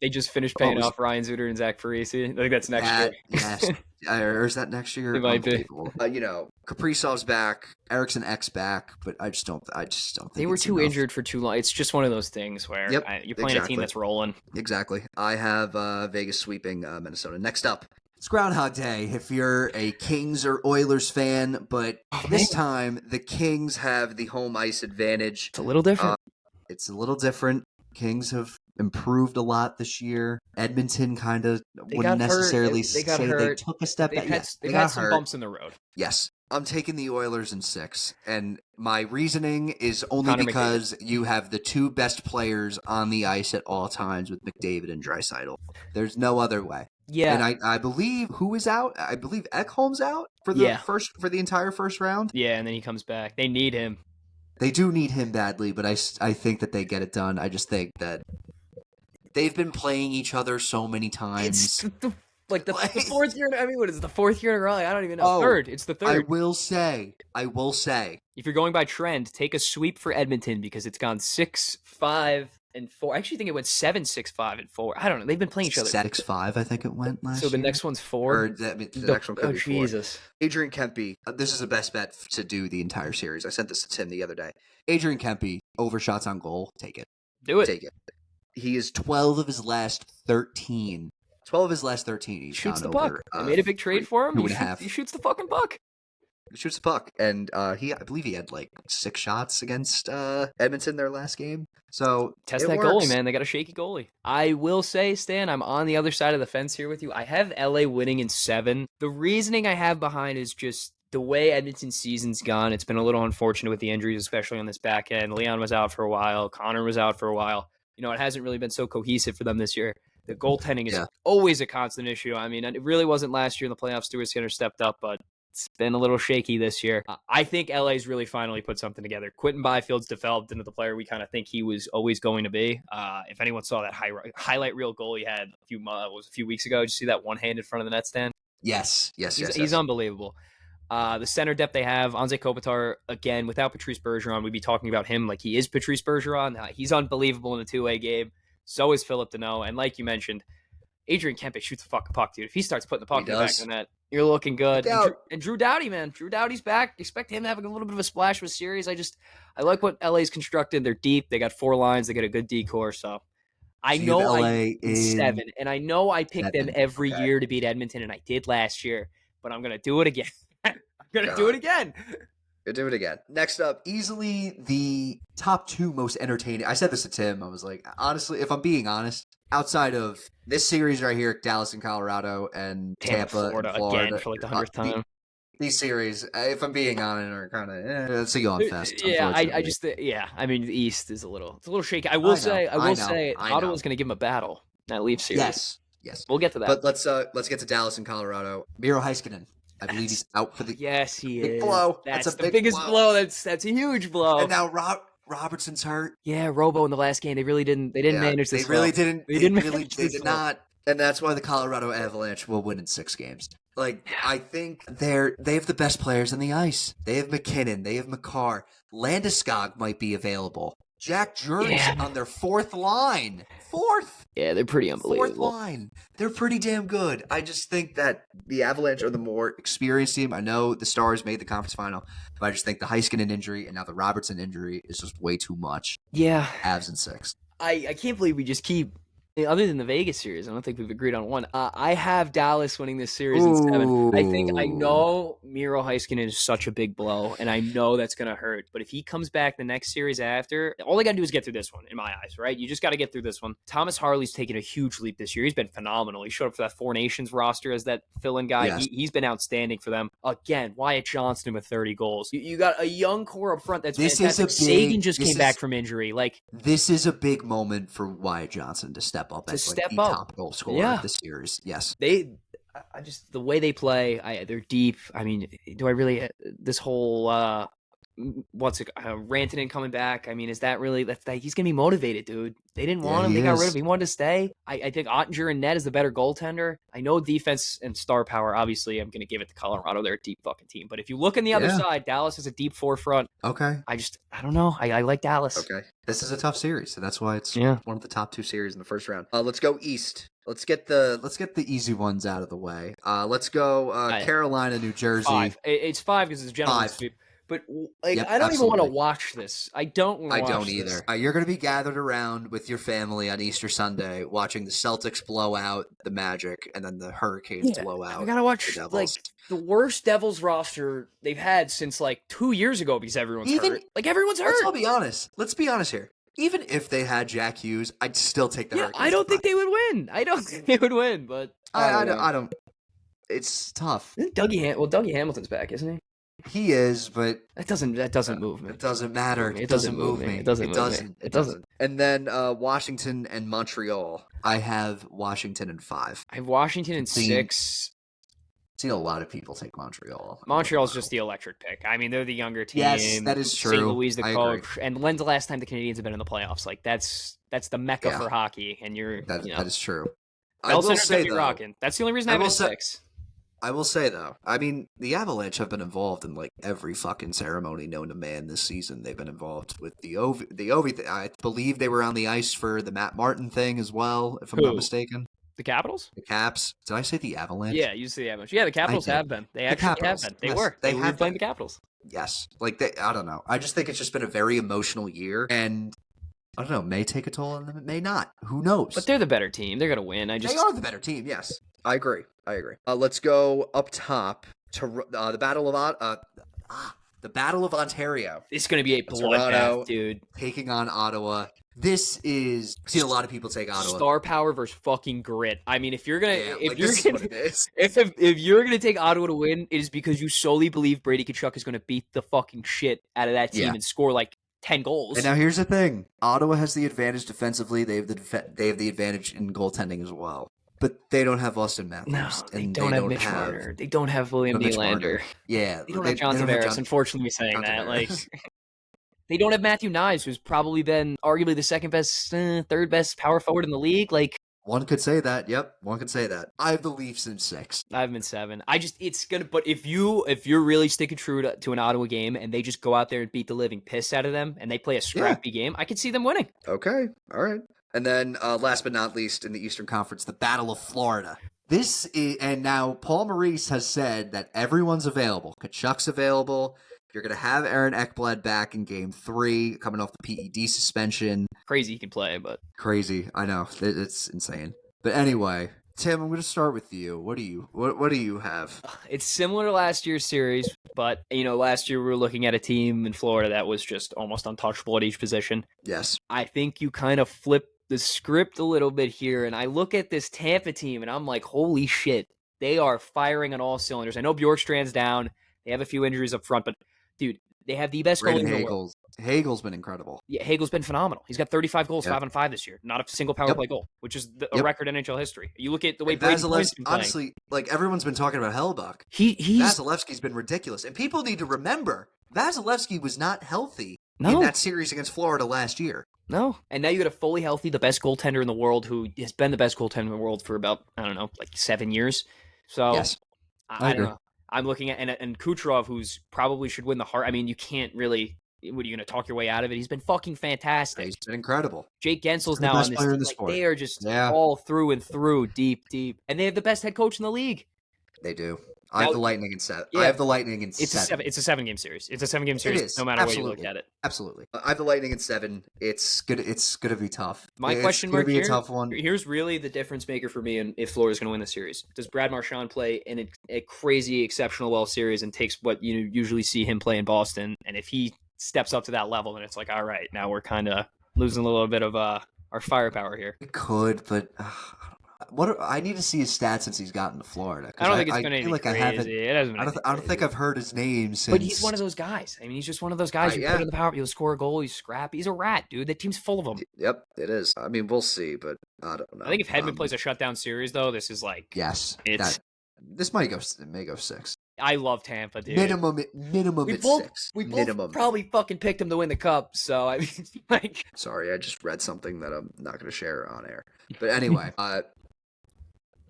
They just finished paying off Ryan Suter and Zach Parisi. I think that's next year. Yes. Or is that next year? It might be. Kaprizov's back, Eriksson X back, but I just don't think they were too injured for too long. It's just one of those things where you're playing a team that's rolling. Exactly. I have Vegas sweeping Minnesota. Next up, it's Groundhog Day if you're a Kings or Oilers fan, but this time the Kings have the home ice advantage. It's a little different. Kings have improved a lot this year. Edmonton kind of wouldn't necessarily say they took a step back. They've had some bumps in the road. Yes. I'm taking the Oilers in 6, and my reasoning is only because you have the two best players on the ice at all times with McDavid and Draisaitl. There's no other way. Yeah, and I believe who is out? I believe Ekholm's out for the entire first round. Yeah, and then he comes back. They need him. They do need him badly, but I think that they get it done. I just think that they've been playing each other so many times. It's the fourth year. I mean, what is it, the fourth year in a row? I don't even know. Third. It's the third. I will say. If you're going by trend, take a sweep for Edmonton because it's gone 6-5 and 4. I actually think it went 7-6-5 and 4. I don't know. They've been playing each other. 6-5, I think it went last year. So the next one's 4? The next one could be 4. Jesus. Adrian Kempe. This is the best bet to do the entire series. I sent this to Tim the other day. Adrian Kempe, overshots on goal. Take it. Do it. Take it. He is 12 of his last 13. 12 of his last 13. He shoots the puck. They made a big trade for him. He shoots the fucking puck. He shoots the puck. And I believe he had like 6 shots against Edmonton their last game. So test that goalie, man. They got a shaky goalie. I will say, Stan, I'm on the other side of the fence here with you. I have LA winning in 7. The reasoning I have behind is just the way Edmonton's season's gone. It's been a little unfortunate with the injuries, especially on this back end. Leon was out for a while. Connor was out for a while. It hasn't really been so cohesive for them this year. The goaltending is always a constant issue. I mean, it really wasn't last year in the playoffs. Stuart Skinner stepped up, but it's been a little shaky this year. I think LA's really finally put something together. Quentin Byfield's developed into the player we kind of think he was always going to be. If anyone saw that highlight reel goal he had a few weeks ago, did you see that one hand in front of the net stand? Yes. He's unbelievable. The center depth they have, Anze Kopitar, again, without Patrice Bergeron, we'd be talking about him like he is Patrice Bergeron. He's unbelievable in the two-way game. So is Philip Deneau. And like you mentioned, Adrian Kempe shoots the fucking puck, dude. If he starts putting the puck in the back of the net, you're looking good. And Drew Doughty, man. Drew Doughty's back. Expect him to have a little bit of a splash with series. I like what LA's constructed. They're deep. They got 4 lines. They got a good decor. So I So you have know I LA in in 7, and I know I picked them 7. every Okay. year to beat Edmonton, and I did last year, but I'm gonna do it again. I'm gonna do it God. again. We'll do it again. Next up, easily the top 2 most entertaining. I said this to Tim. I was like, honestly, if I'm being honest, outside of this series right here, Dallas and Colorado and Tampa and Florida again Florida, for like the 100th time. these series, if I'm being honest, are kind of it's a yawn fest. Yeah, I Unfortunately, just yeah. I mean, the East is it's a little shaky. I will say, I know. Ottawa's gonna give them a battle that Leaf series. Yes. We'll get to that. But let's get to Dallas and Colorado. Miro Heiskanen, I believe he's out for the yes, he big is. blow. That's a the big biggest blow. That's a huge blow. And now Robertson's hurt. Yeah, Robo in the last game, they didn't manage this. They really didn't. They did well. not. And that's why the Colorado Avalanche will win in 6 games. Like, I think they have the best players on the ice. They have McKinnon. They have Makar. Landeskog might be available. Jack Jury's on their 4th line. 4th. Yeah, they're pretty unbelievable. 4th line. They're pretty damn good. I just think that the Avalanche are the more experienced team. I know the Stars made the conference final, but I just think the Heiskanen injury and now the Robertson injury is just way too much. Yeah. Avs in 6. I can't believe we just keep, other than the Vegas series, I don't think we've agreed on one. I have Dallas winning this series in 7. I know Miro Heiskanen is such a big blow, and I know that's going to hurt. But if he comes back the next series after, all they got to do is get through this one, in my eyes, right? You just got to get through this one. Thomas Harley's taken a huge leap this year. He's been phenomenal. He showed up for that Four Nations roster as that fill-in guy. Yes. He's been outstanding for them. Again, Wyatt Johnston with 30 goals. You got a young core up front that's fantastic. Sagan just came back from injury. This is a big moment for Wyatt Johnston to step up as the top goal scorer of the series. Yes. I just, the way they play, they're deep. I mean, do I really, this whole, Rantanen coming back? I mean, is that really, he's going to be motivated, dude. They didn't want him. They got rid of him. He wanted to stay. I think Ottinger and Ned is the better goaltender. I know defense and star power, obviously, I'm going to give it to Colorado. They're a deep fucking team. But if you look on the other side, Dallas is a deep forefront. Okay. I don't know. I like Dallas. Okay. This is a tough series, so that's why it's one of the top 2 series in the first round. Let's go East. Let's get the easy ones out of the way. Let's go Carolina, New Jersey. 5. It's 5 because it's gentleman's sweep. But I don't even want to watch this. I don't want to watch this. I don't either. You're going to be gathered around with your family on Easter Sunday watching the Celtics blow out the Magic and then the Hurricanes blow out. I got to watch the worst Devils roster they've had since 2 years ago because everyone's hurt. Everyone's hurt. Let's be honest here. Even if they had Jack Hughes, I'd still take the Hurricanes. I don't think they would win. I don't think they would win, but I don't. It's tough. Dougie Hamilton's back, isn't he? He is, but that doesn't move me. It doesn't matter. It doesn't move me. It doesn't. And then Washington and Montreal. I have Washington in 5. I have Washington in 6. Seen a lot of people take Montreal. Montreal's just the electric pick. I mean, they're the younger team. Yes, that is true. St. Louis, the coach. And when's the last time the Canadiens have been in the playoffs? That's the mecca for hockey. And that is true. I will say though, rocking. That's the only reason I have it in 6. I will say though, I mean, the Avalanche have been involved in every fucking ceremony known to man this season. They've been involved with the Ovi thing. I believe they were on the ice for the Matt Martin thing as well, if I'm not mistaken. The Capitals? The Caps. Did I say the Avalanche? Yeah, you said the Avalanche. Yeah, the Capitals have been. They actually have been. They were. They were playing the Capitals. Yes. I don't know. I just think it's just been a very emotional year, and I don't know, may take a toll on them, it may not. Who knows? But they're the better team. They're going to win. They are the better team, yes. I agree. Let's go up top to the Battle of Ontario. It's going to be a bloodbath, dude. Taking on Ottawa. This is, I've seen a lot of people take Ottawa. Star power versus fucking grit. I mean, if you're gonna take Ottawa to win, it is because you solely believe Brady Tkachuk is gonna beat the fucking shit out of that team and score 10 goals. And now here's the thing: Ottawa has the advantage defensively. They have the advantage in goaltending as well. But they don't have Austin Matthews. No, they don't have Mitch Marner. They don't have William Nylander. Yeah, they don't have John Tavares. Unfortunately, saying that they don't have Matthew Knies, who's probably been arguably the second best, third best power forward in the league. One could say that. Yep, one could say that. I have the Leafs in 6. I have them in 7. But if you're really sticking true to an Ottawa game and they just go out there and beat the living piss out of them and they play a scrappy game, I could see them winning. Okay, all right. And then last but not least in the Eastern Conference, the Battle of Florida. And now Paul Maurice has said that everyone's available. Tkachuk's available. You're going to have Aaron Ekblad back in Game 3, coming off the PED suspension. Crazy he can play, but... Crazy, I know. It's insane. But anyway, Tim, I'm going to start with you. What do you have? It's similar to last year's series, but, last year we were looking at a team in Florida that was just almost untouchable at each position. Yes. I think you kind of flip the script a little bit here, and I look at this Tampa team, and I'm like, holy shit, they are firing on all cylinders. I know Bjorkstrand's down. They have a few injuries up front, but, dude, they have the best goalie in the world. Hagel's been incredible. Yeah, Hagel's been phenomenal. He's got 35 goals, 5-on-5 this year. Not a single power play goal, which is a record in NHL history. You look at the way Braden Point's been playing. Honestly, like everyone's been talking about Hellbuck. Vasilevsky's been ridiculous. And people need to remember, Vasilevsky was not healthy in that series against Florida last year. No. And now you got a fully healthy, the best goaltender in the world, who has been the best goaltender in the world for about, 7 years. So, yes. I don't know. I'm looking at, and Kucherov, who's probably should win the Hart. I mean, you can't really, what are you going to talk your way out of it? He's been fucking fantastic. He's been incredible. Jake Gensel's now on this team. Like, they are just all through and through, deep. And they have the best head coach in the league. They do. I have the Lightning in 7. Yeah, I have the Lightning in 7. It's a 7-game series. It's a 7-game series, no matter where you look at it. Absolutely. I have the Lightning in 7. It's gonna be tough. My question mark here, a tough one. Here's really the difference maker for me, and if Florida's going to win the series. Does Brad Marchand play in a crazy, exceptional well series and takes what you usually see him play in Boston? And if he steps up to that level, then it's like, all right, now we're kind of losing a little bit of our firepower here. It could, but I need to see his stats since he's gotten to Florida. I don't think it's been anything crazy. I don't think I've heard his name since. But he's one of those guys. I mean, he's just one of those guys. You put in the power, he'll score a goal, he's scrappy. He's a rat, dude. That team's full of them. Yep, it is. I mean, we'll see, but I don't know. I think if Hedman plays a shutdown series, though, this is like... Yes. This may go 6. I love Tampa, dude. Minimum at 6. We both probably fucking picked him to win the cup, so I mean, like... Sorry, I just read something that I'm not going to share on air. But anyway,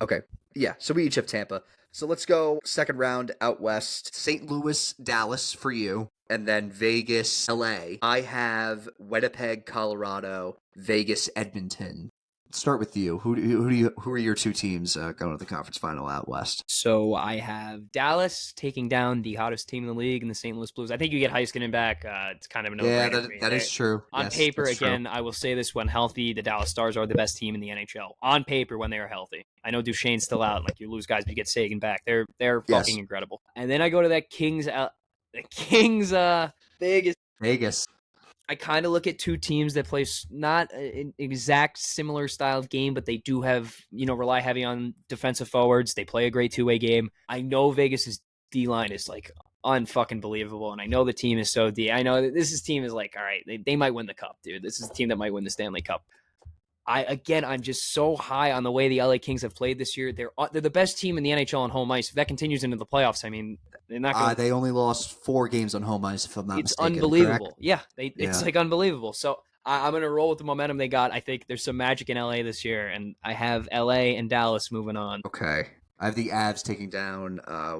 okay. Yeah, so we each have Tampa. So let's go second round out west. St. Louis, Dallas for you. And then Vegas, LA. I have Winnipeg, Colorado, Vegas, Edmonton. Let's start with you. Who are your two teams going to the conference final out west? So I have Dallas taking down the hottest team in the league in the St. Louis Blues. I think you get Heiskanen back. It's kind of a no-brainer. Yeah, that is true. On paper, again, I will say this: when healthy, the Dallas Stars are the best team in the NHL. On paper, when they are healthy. I know Duchesne's still out. Like, you lose guys, but you get Sagan back. They're fucking incredible. And then I go to that Kings Vegas. I kind of look at two teams that play not an exact similar style of game, but they do have, rely heavy on defensive forwards. They play a great two-way game. I know Vegas's D-line is like unfucking believable, and I know the team is so deep. I know that this team is like, all right, they might win the cup, dude. This is a team that might win the Stanley Cup. I'm just so high on the way the LA Kings have played this year. They're the best team in the NHL on home ice. If that continues into the playoffs, I mean, they're not going. They only lost 4 games on home ice, if I'm not mistaken. It's unbelievable. Correct? Yeah, it's like unbelievable. So I'm going to roll with the momentum they got. I think there's some magic in LA this year, and I have LA and Dallas moving on. Okay. I have the Avs taking down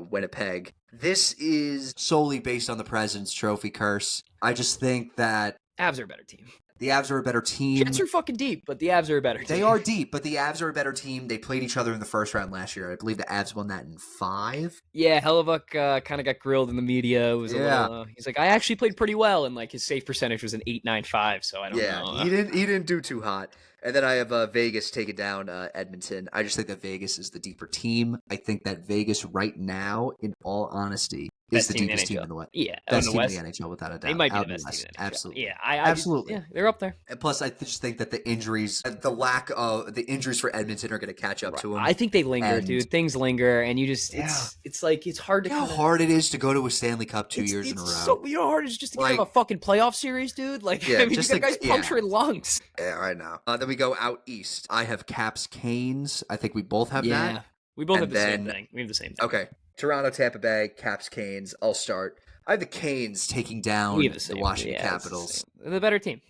Winnipeg. This is solely based on the President's Trophy curse. I just think that Avs are a better team. The Avs are a better team. Jets are fucking deep, but the Avs are a better team. They are deep, but the Avs are a better team. They played each other in the first round last year. I believe the Avs won that in 5. Yeah, Hellebuyck kind of got grilled in the media. It was a little, he's like, I actually played pretty well, and like his save percentage was an 8.95. So I don't know. Yeah, he didn't do too hot. And then I have Vegas taking down Edmonton. I just think that Vegas is the deeper team. I think that Vegas right now, in all honesty, is the deepest team in the West. Yeah, best team in the NHL without a doubt. They might be the best team in the NHL. Absolutely. Yeah, absolutely. They're up there. And plus, I just think that the injuries, the injuries for Edmonton are going to catch up to them. I think they linger, dude. Things linger, and you just it's like it's hard to. You know how hard it is to go to a Stanley Cup 2 years in a row. So you know how hard it is just to get a fucking playoff series, dude. Like, I mean, you got guys puncturing lungs. Yeah, I know. Then we go out east. I have Caps Canes. I think we both have that. Yeah, we both have the same thing. We have the same thing. Okay. Toronto, Tampa Bay, Caps, Canes. I'll start. I have the Canes taking down the Washington Capitals. They're the better team.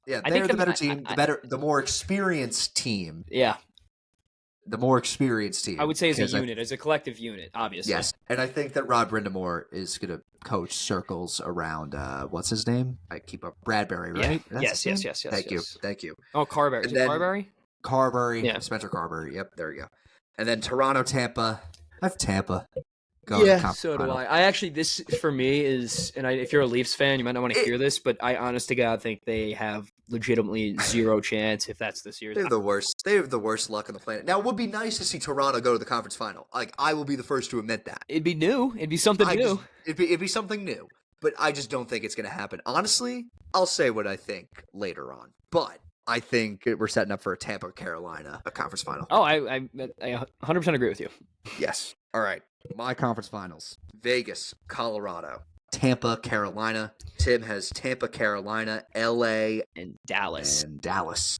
Yeah, they're the better team. The more experienced team. Yeah. The more experienced team. I would say as a unit, as a collective unit, obviously. Yes, and I think that Rod Brindamore is going to coach circles around, what's his name? I keep up. Bradbury, right? Yeah. Yes. Thank you. Oh, Carberry. Is it Carberry? Carberry. Yeah. Spencer Carberry. Yep, there you go. And then Toronto, Tampa. I have Tampa. going to the Yeah, conference so do final. I. Actually, this for me is, and if you're a Leafs fan, you might not want to hear this, but I honest to God think they have legitimately zero chance if that's the series. They have the worst. They have the worst luck on the planet. Now, it would be nice to see Toronto go to the conference final. Like, I will be the first to admit that. It'd be new. It'd be something new. It'd be something new. But I just don't think it's going to happen. Honestly, I'll say what I think later on. But I think we're setting up for a Tampa Carolina a conference final. Oh, I 100% agree with you. Yes. All right. My conference finals: Vegas, Colorado, Tampa, Carolina. Tim has Tampa, Carolina, LA, and Dallas.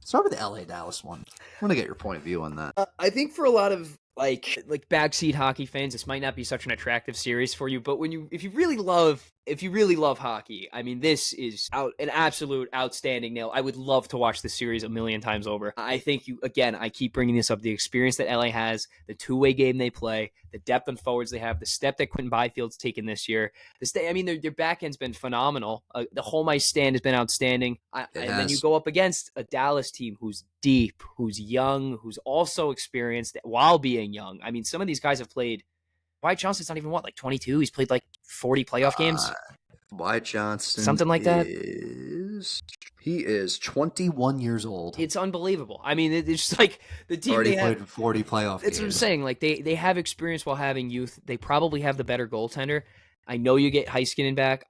Start with the LA Dallas one. I want to get your point of view on that. I think for a lot of like backseat hockey fans, this might not be such an attractive series for you, but if you really love hockey, I mean, this is an absolute outstanding nail. I would love to watch this series a million times over. I think I keep bringing this up, the experience that LA has, the two-way game they play, the depth on forwards they have, the step that Quentin Byfield's taken this year. Their back end's been phenomenal. The home ice stand has been outstanding. And then you go up against a Dallas team who's deep, who's young, who's also experienced while being young. I mean, some of these guys have played. Wyatt Johnston's not even 22. He's played like 40 playoff games. Wyatt Johnston, something like that. He is 21 years old. It's unbelievable. I mean, it's just like the team already played 40 playoff games. That's what I'm saying. Like they have experience while having youth. They probably have the better goaltender. I know you get Heiskanen back.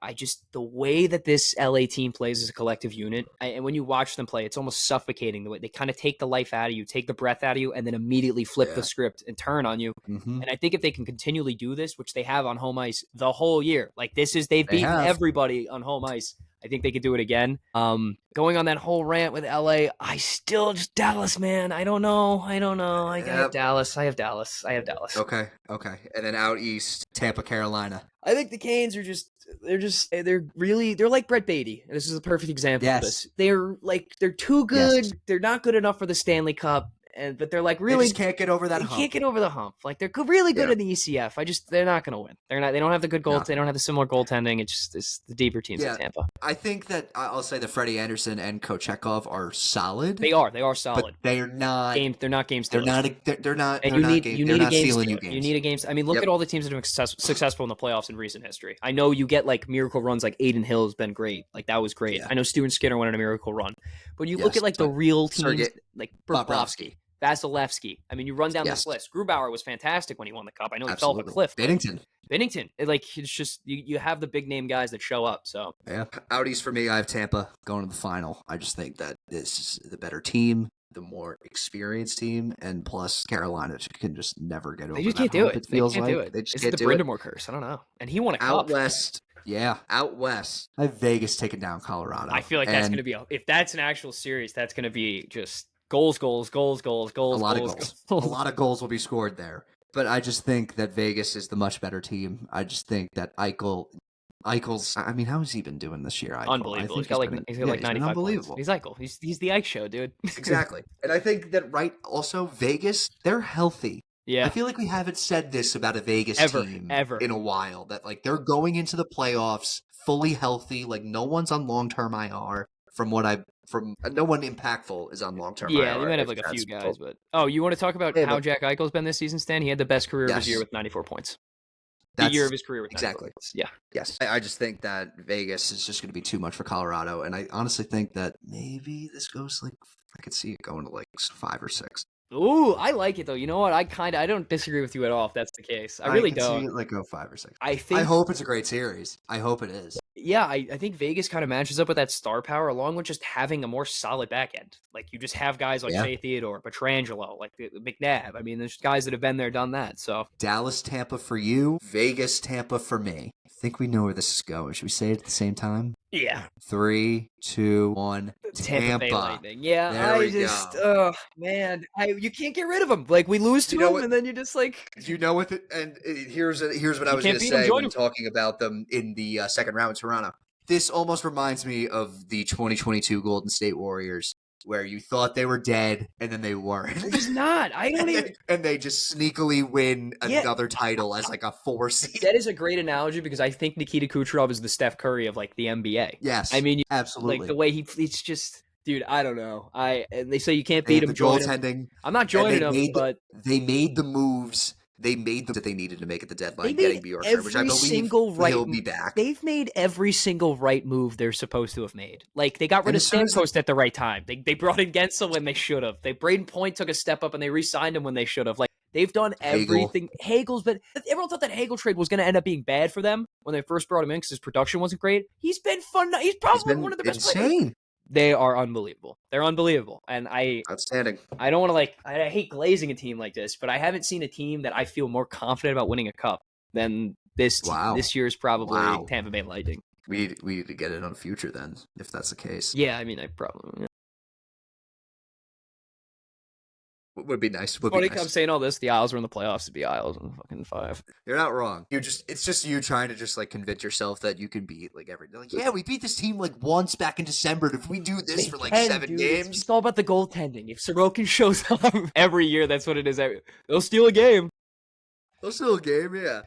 The way that this LA team plays as a collective unit, and when you watch them play, it's almost suffocating the way they kind of take the life out of you, take the breath out of you, and then immediately flip the script and turn on you. Mm-hmm. And I think if they can continually do this, which they have on home ice the whole year, like they've beaten everybody on home ice. I think they could do it again. Going on that whole rant with LA, I still just Dallas, man. I don't know. I have Dallas. I have Dallas. Okay. And then out east, Tampa, Carolina. I think the Canes are they're like Brett Beatty. This is a perfect example of this. They're too good. Yes. They're not good enough for the Stanley Cup. But they're like really they just can't get over that hump. Can't get over the hump. Like they're really good in the ECF. They're not going to win. They don't have the good goal. No. They don't have the similar goaltending. It's the deeper teams in Tampa. I think that I'll say that Freddie Anderson and Kochetkov are solid. They are solid. But they're not game stealers. They're not. And you need a game stealer. You need a game. I mean, look at all the teams that have been successful in the playoffs in recent history. I know you get like miracle runs. Like Aiden Hill has been great. Like that was great. Yeah. I know Stuart Skinner went on a miracle run. But you look at like the real teams, like Bobrovsky. Vasilevsky. I mean, you run down this list. Grubauer was fantastic when he won the cup. I know he fell off a cliff. Binnington. Like it's just you have the big name guys that show up. So out east for me, I have Tampa going to the final. I just think that this is the better team, the more experienced team, and plus Carolina can just never get over. They just can't do it. It feels they like do it. They just it's can't the Brindamore curse. I don't know. And he won a cup out west. Yeah, out west. I have Vegas taking down Colorado. I feel like that's going to be if that's an actual series, that's going to be just. Goals. A lot of goals. A lot of goals will be scored there. But I just think that Vegas is the much better team. I just think that Eichel's. I mean, how has he been doing this year? Eichel? Unbelievable. He's got like 95 points. He's Eichel. He's the Ike show, dude. Exactly. And I think that also Vegas, they're healthy. Yeah. I feel like we haven't said this about a Vegas team in a while. That like they're going into the playoffs fully healthy. Like no one's on long-term IR. No one impactful is on long-term IR. Yeah, they might have like a few guys, but you want to talk about how Jack Eichel's been this season, Stan? He had the best career of his year with 94 points. The year of his career with 94 points. Yeah. Yes. I just think that Vegas is just going to be too much for Colorado, and I honestly think that maybe this goes I could see it going to 5 or 6. Ooh, I like it though. You know what? I don't disagree with you at all if that's the case. I really don't. See it go 5 or 6. I hope it's a great series. I hope it is. Yeah, I think Vegas kind of matches up with that star power along with just having a more solid back end. Like you just have guys like Shea Theodore, Pietrangelo, like McNabb. I mean, there's guys that have been there, done that. So Dallas, Tampa for you, Vegas, Tampa for me. I think we know where this is going. Should we say it at the same time? Yeah. 3, 2, 1. Tampa Bay Lightning. Yeah, oh man, you can't get rid of them. Like we lose to them, and then you're just like, you know what? Here's what I was going to say when talking about them in the second round with Toronto. This almost reminds me of the 2022 Golden State Warriors, where you thought they were dead, and then they weren't. They're just not. I don't even. And they just sneakily win another title as like a 4 seed. That is a great analogy because I think Nikita Kucherov is the Steph Curry of like the NBA. Yes, I mean, absolutely. Like the way it's just, dude. I don't know. And they say you can't beat him. Goaltending. I'm not joining them, but they made the moves They made that they needed to make at the They deadline, made getting Bjorkstrand, which I every believe single right. he'll be back. They've made every single right move they're supposed to have made. Like, they got rid of Stamkos at the right time. They brought in Gensel when they should have. Braden Point took a step up and they re-signed him when they should have. Like, they've done everything. Hagel's been. Everyone thought that Hagel trade was going to end up being bad for them when they first brought him in because his production wasn't great. He's been fun. He's probably one of the best players. They are unbelievable. They're unbelievable. And outstanding. I don't want to I hate glazing a team like this, but I haven't seen a team that I feel more confident about winning a cup than this. This year's probably Tampa Bay Lightning. We need to get it on future then, if that's the case. Yeah, I mean, I probably. Yeah. Would be nice. Funny, I'm saying all this. The Isles were in the playoffs. To be Isles in fucking 5. You're not wrong. It's just you trying to just like convince yourself that you can beat like every. Like, yeah, we beat this team like once back in December. If we do this for like 7 games, it's all about the goaltending. If Sorokin shows up every year, that's what it is. They'll steal a game. Yeah.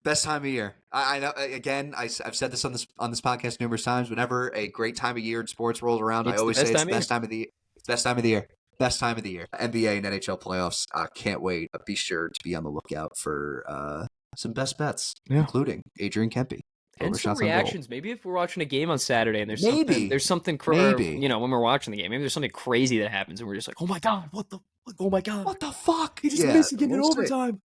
Best time of year. I know. Again, I've said this on this podcast numerous times. Whenever a great time of year in sports rolls around, I always say it's the best time of the year. Best time of the year. Best time of the year. NBA and NHL playoffs. Can't wait. Be sure to be on the lookout for some best bets, including Adrian Kempe. And some reactions. Maybe if we're watching a game on Saturday and there's something when we're watching the game, maybe there's something crazy that happens and we're just like, oh my god, what the fuck? He just missed again in overtime.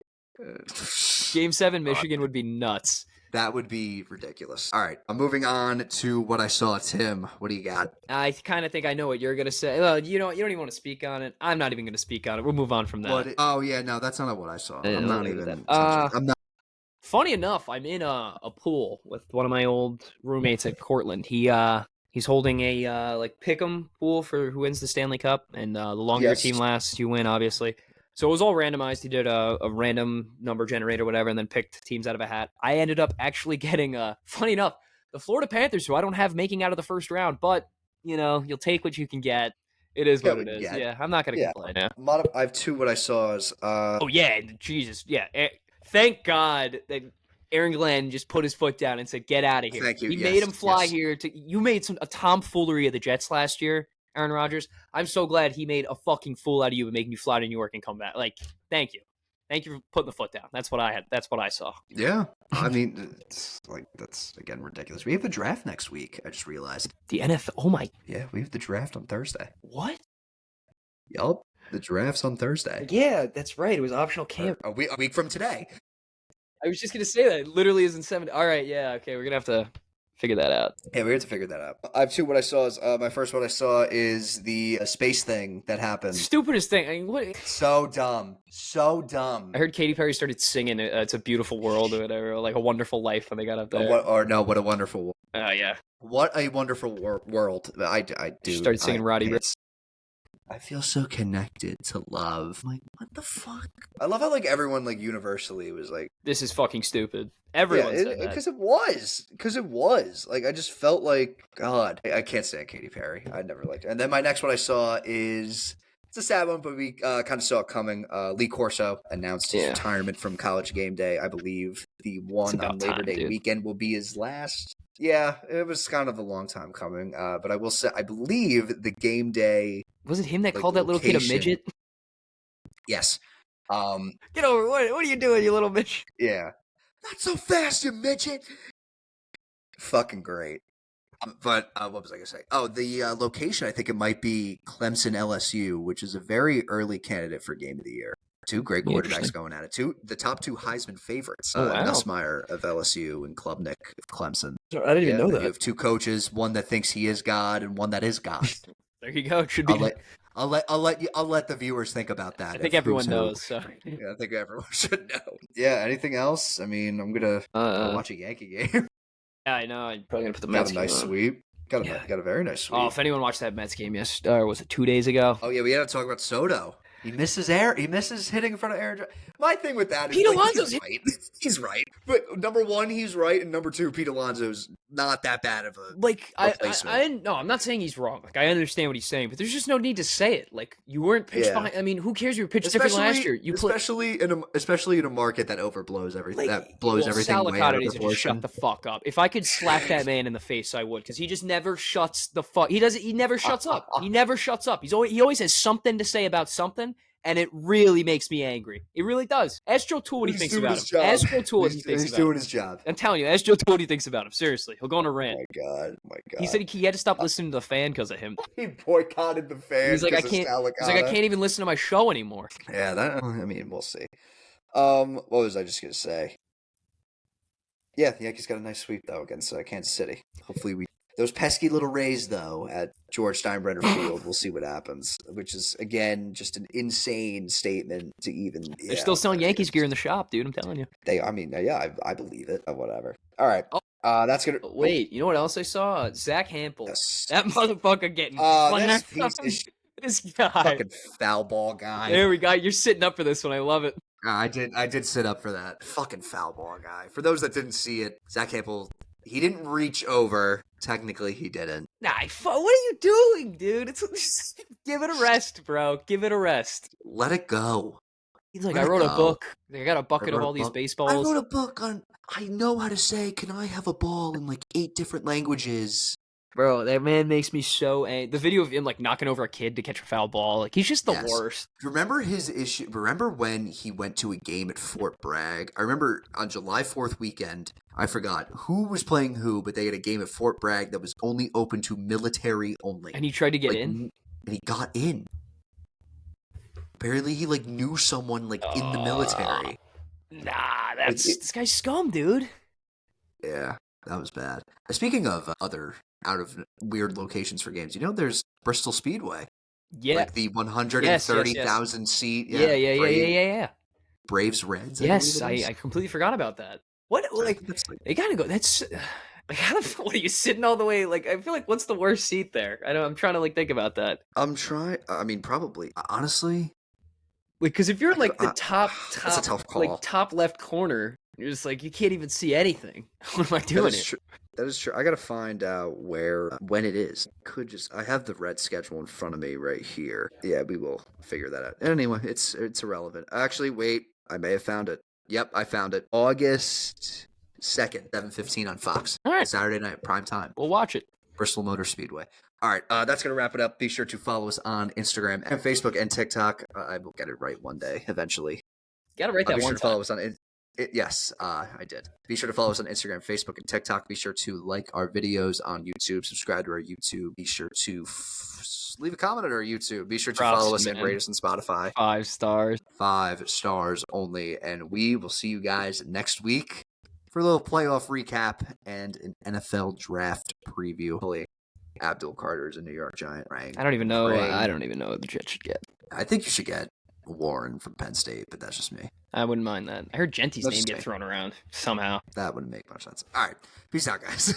Game 7, Michigan would be nuts. That would be ridiculous. All right, I'm moving on to what I saw. Tim, what do you got? I kind of think I know what you're going to say. Well, you don't even want to speak on it. I'm not even going to speak on it. We'll move on from that. No, that's not what I saw. I'm not even. I'm not. Funny enough, I'm in a pool with one of my old roommates at Cortland. He's holding a pick'em pool for who wins the Stanley Cup, and the longer your team lasts, you win, obviously. So it was all randomized. He did a random number generator, whatever, and then picked teams out of a hat. I ended up actually getting, funny enough, the Florida Panthers, who I don't have making out of the first round, but, you'll take what you can get. It is what it is. Yeah, I'm not going to complain. Yeah. I have two what I saw is... Jesus. Yeah. Thank God that Aaron Glenn just put his foot down and said, get out of here. Thank you. He made him fly here. You made a tomfoolery of the Jets last year. Aaron Rodgers, I'm so glad he made a fucking fool out of you and making you fly to New York and come back. Like, thank you. Thank you for putting the foot down. That's what I had. That's what I saw. Yeah. I mean, that's, again, ridiculous. We have the draft next week, I just realized. The NFL? Oh, my. Yeah, we have the draft on Thursday. What? Yup. The draft's on Thursday. Yeah, that's right. It was optional camp. A week from today. I was just going to say that. It literally isn't 7. All right, yeah, okay. We're going to have to figure that out. Yeah, we have to figure that out. I have two. What I saw is my first one I saw is the space thing that happened. Stupidest thing. I mean, what? So dumb. I heard Katy Perry started singing "It's a Beautiful World" or whatever, like "A Wonderful Life" when they got up there. What a wonderful world. Yeah. What a wonderful world. I do. She started singing Roddy Ricch. I feel so connected to love. I'm like, what the fuck? I love how everyone universally was like, this is fucking stupid. Everyone said that. Because it was. I just felt like, God. I can't stand Katy Perry. I never liked her. And then my next one I saw is, it's a sad one, but we kind of saw it coming. Lee Corso announced his retirement from College Game Day. I believe the one on Labor Day weekend will be his last. Yeah, it was kind of a long time coming. But I will say, I believe the game day... Was it him that called that little kid a midget? Yes. Get over. What are you doing, you little bitch? Yeah. Not so fast, you midget. Fucking great. But what was I going to say? Oh, the location, I think it might be Clemson LSU, which is a very early candidate for Game of the Year. Two great quarterbacks going at it. The top two Heisman favorites. Nussmeier of LSU and Klubnik of Clemson. I didn't even know that. You have two coaches, one that thinks he is God and one that is God. There you go. It should be. I'll let the viewers think about that. I think everyone knows. So. Yeah, I think everyone should know. Yeah. Anything else? I mean, I'm gonna watch a Yankee game. Yeah, I know. I'm probably gonna put the Mets. Got a nice sweep. Got a very nice sweep. Oh, if anyone watched that Mets game yesterday, or was it 2 days ago? Oh yeah, we had to talk about Soto. He misses hitting in front of Aaron. My thing with that is Pete Alonso's right. He's right. But number one, he's right, and number two, Pete Alonso's not that bad of a replacement. I'm not saying he's wrong. I understand what he's saying, but there's just no need to say it. You weren't pitched behind. I mean, who cares? You were pitched different last year. Especially in a market that overblows everything. That blows everything way out of proportion. Just shut the fuck up. If I could slap that man in the face, I would, because he just never shuts the fuck. He never shuts up. He never shuts up. He always has something to say about something. and it really makes me angry. It really does. Ask Joe Toole what he thinks about him. Ask Joe Toole what he thinks about him. He's doing his job. I'm telling you, ask Joe Toole what he thinks about him. Seriously, he'll go on a rant. Oh my god. He said he had to stop listening to the fan because of him. He boycotted the fan. He's like, I can't even listen to my show anymore. Yeah, we'll see. What was I just gonna say? Yeah, the Yankees got a nice sweep though against Kansas City. Hopefully those pesky little Rays though at George Steinbrenner Field. We'll see what happens. Which is again just an insane statement to even. They're still selling Yankees gear in the shop, dude. I'm telling you. I believe it. Whatever. All right. That's gonna wait. You know what else I saw? Zach Hampel. Yes. That motherfucker getting this guy, fucking foul ball guy. There we go. You're sitting up for this one. I love it. I did sit up for that. Fucking foul ball guy. For those that didn't see it, Zach Hampel, he didn't reach over. Technically, he didn't. Nah, what are you doing, dude? Give it a rest, bro. Give it a rest. Let it go. He's like, I wrote a book. I got a bucket of all these baseballs. I wrote a book on. I know how to say, "Can I have a ball?" in like 8 different languages. Bro, that man makes me so angry. The video of him like knocking over a kid to catch a foul ball, like he's just the worst. Remember his issue? Remember when he went to a game at Fort Bragg? I remember on July 4th weekend, I forgot who was playing who, but they had a game at Fort Bragg that was only open to military only. And he tried to get in? And he got in. Apparently he like knew someone like in the military. Nah, this guy's scum, dude. Yeah, that was bad. Speaking of other out of weird locations for games, there's Bristol Speedway. Yeah. Like the 130,000 seat. Yeah. Braves Reds. Yes, I completely forgot about that. What they gotta go. That's what are you sitting all the way? Like I feel like what's the worst seat there? I'm trying to like think about that. I'm trying. I mean, probably honestly. Because if you're in like the top, that's a tough call. Like top left corner, you're just like you can't even see anything. What am I doing here? That is true. I gotta find out when it is. I have the red schedule in front of me right here. Yeah, we will figure that out. Anyway, it's irrelevant. Actually, wait, I may have found it. Yep, I found it. August 2nd, 7:15 on Fox. All right, Saturday night, prime time. We'll watch it. Bristol Motor Speedway. All right, that's going to wrap it up. Be sure to follow us on Instagram and Facebook and TikTok. I will get it right one day, eventually. Got to write that one time. Follow us on yes, I did. Be sure to follow us on Instagram, Facebook, and TikTok. Be sure to like our videos on YouTube. Subscribe to our YouTube. Be sure to leave a comment on our YouTube. Be sure to follow us and rate us on Spotify. 5 stars. 5 stars only. And we will see you guys next week for a little playoff recap and an NFL draft preview. Hopefully, Abdul Carter's a New York Giant, right? I don't even know what the Jets should get. I think you should get Warren from Penn State, but that's just me. I wouldn't mind that. I heard Genty's name get thrown around somehow. That wouldn't make much sense. All right. Peace out, guys.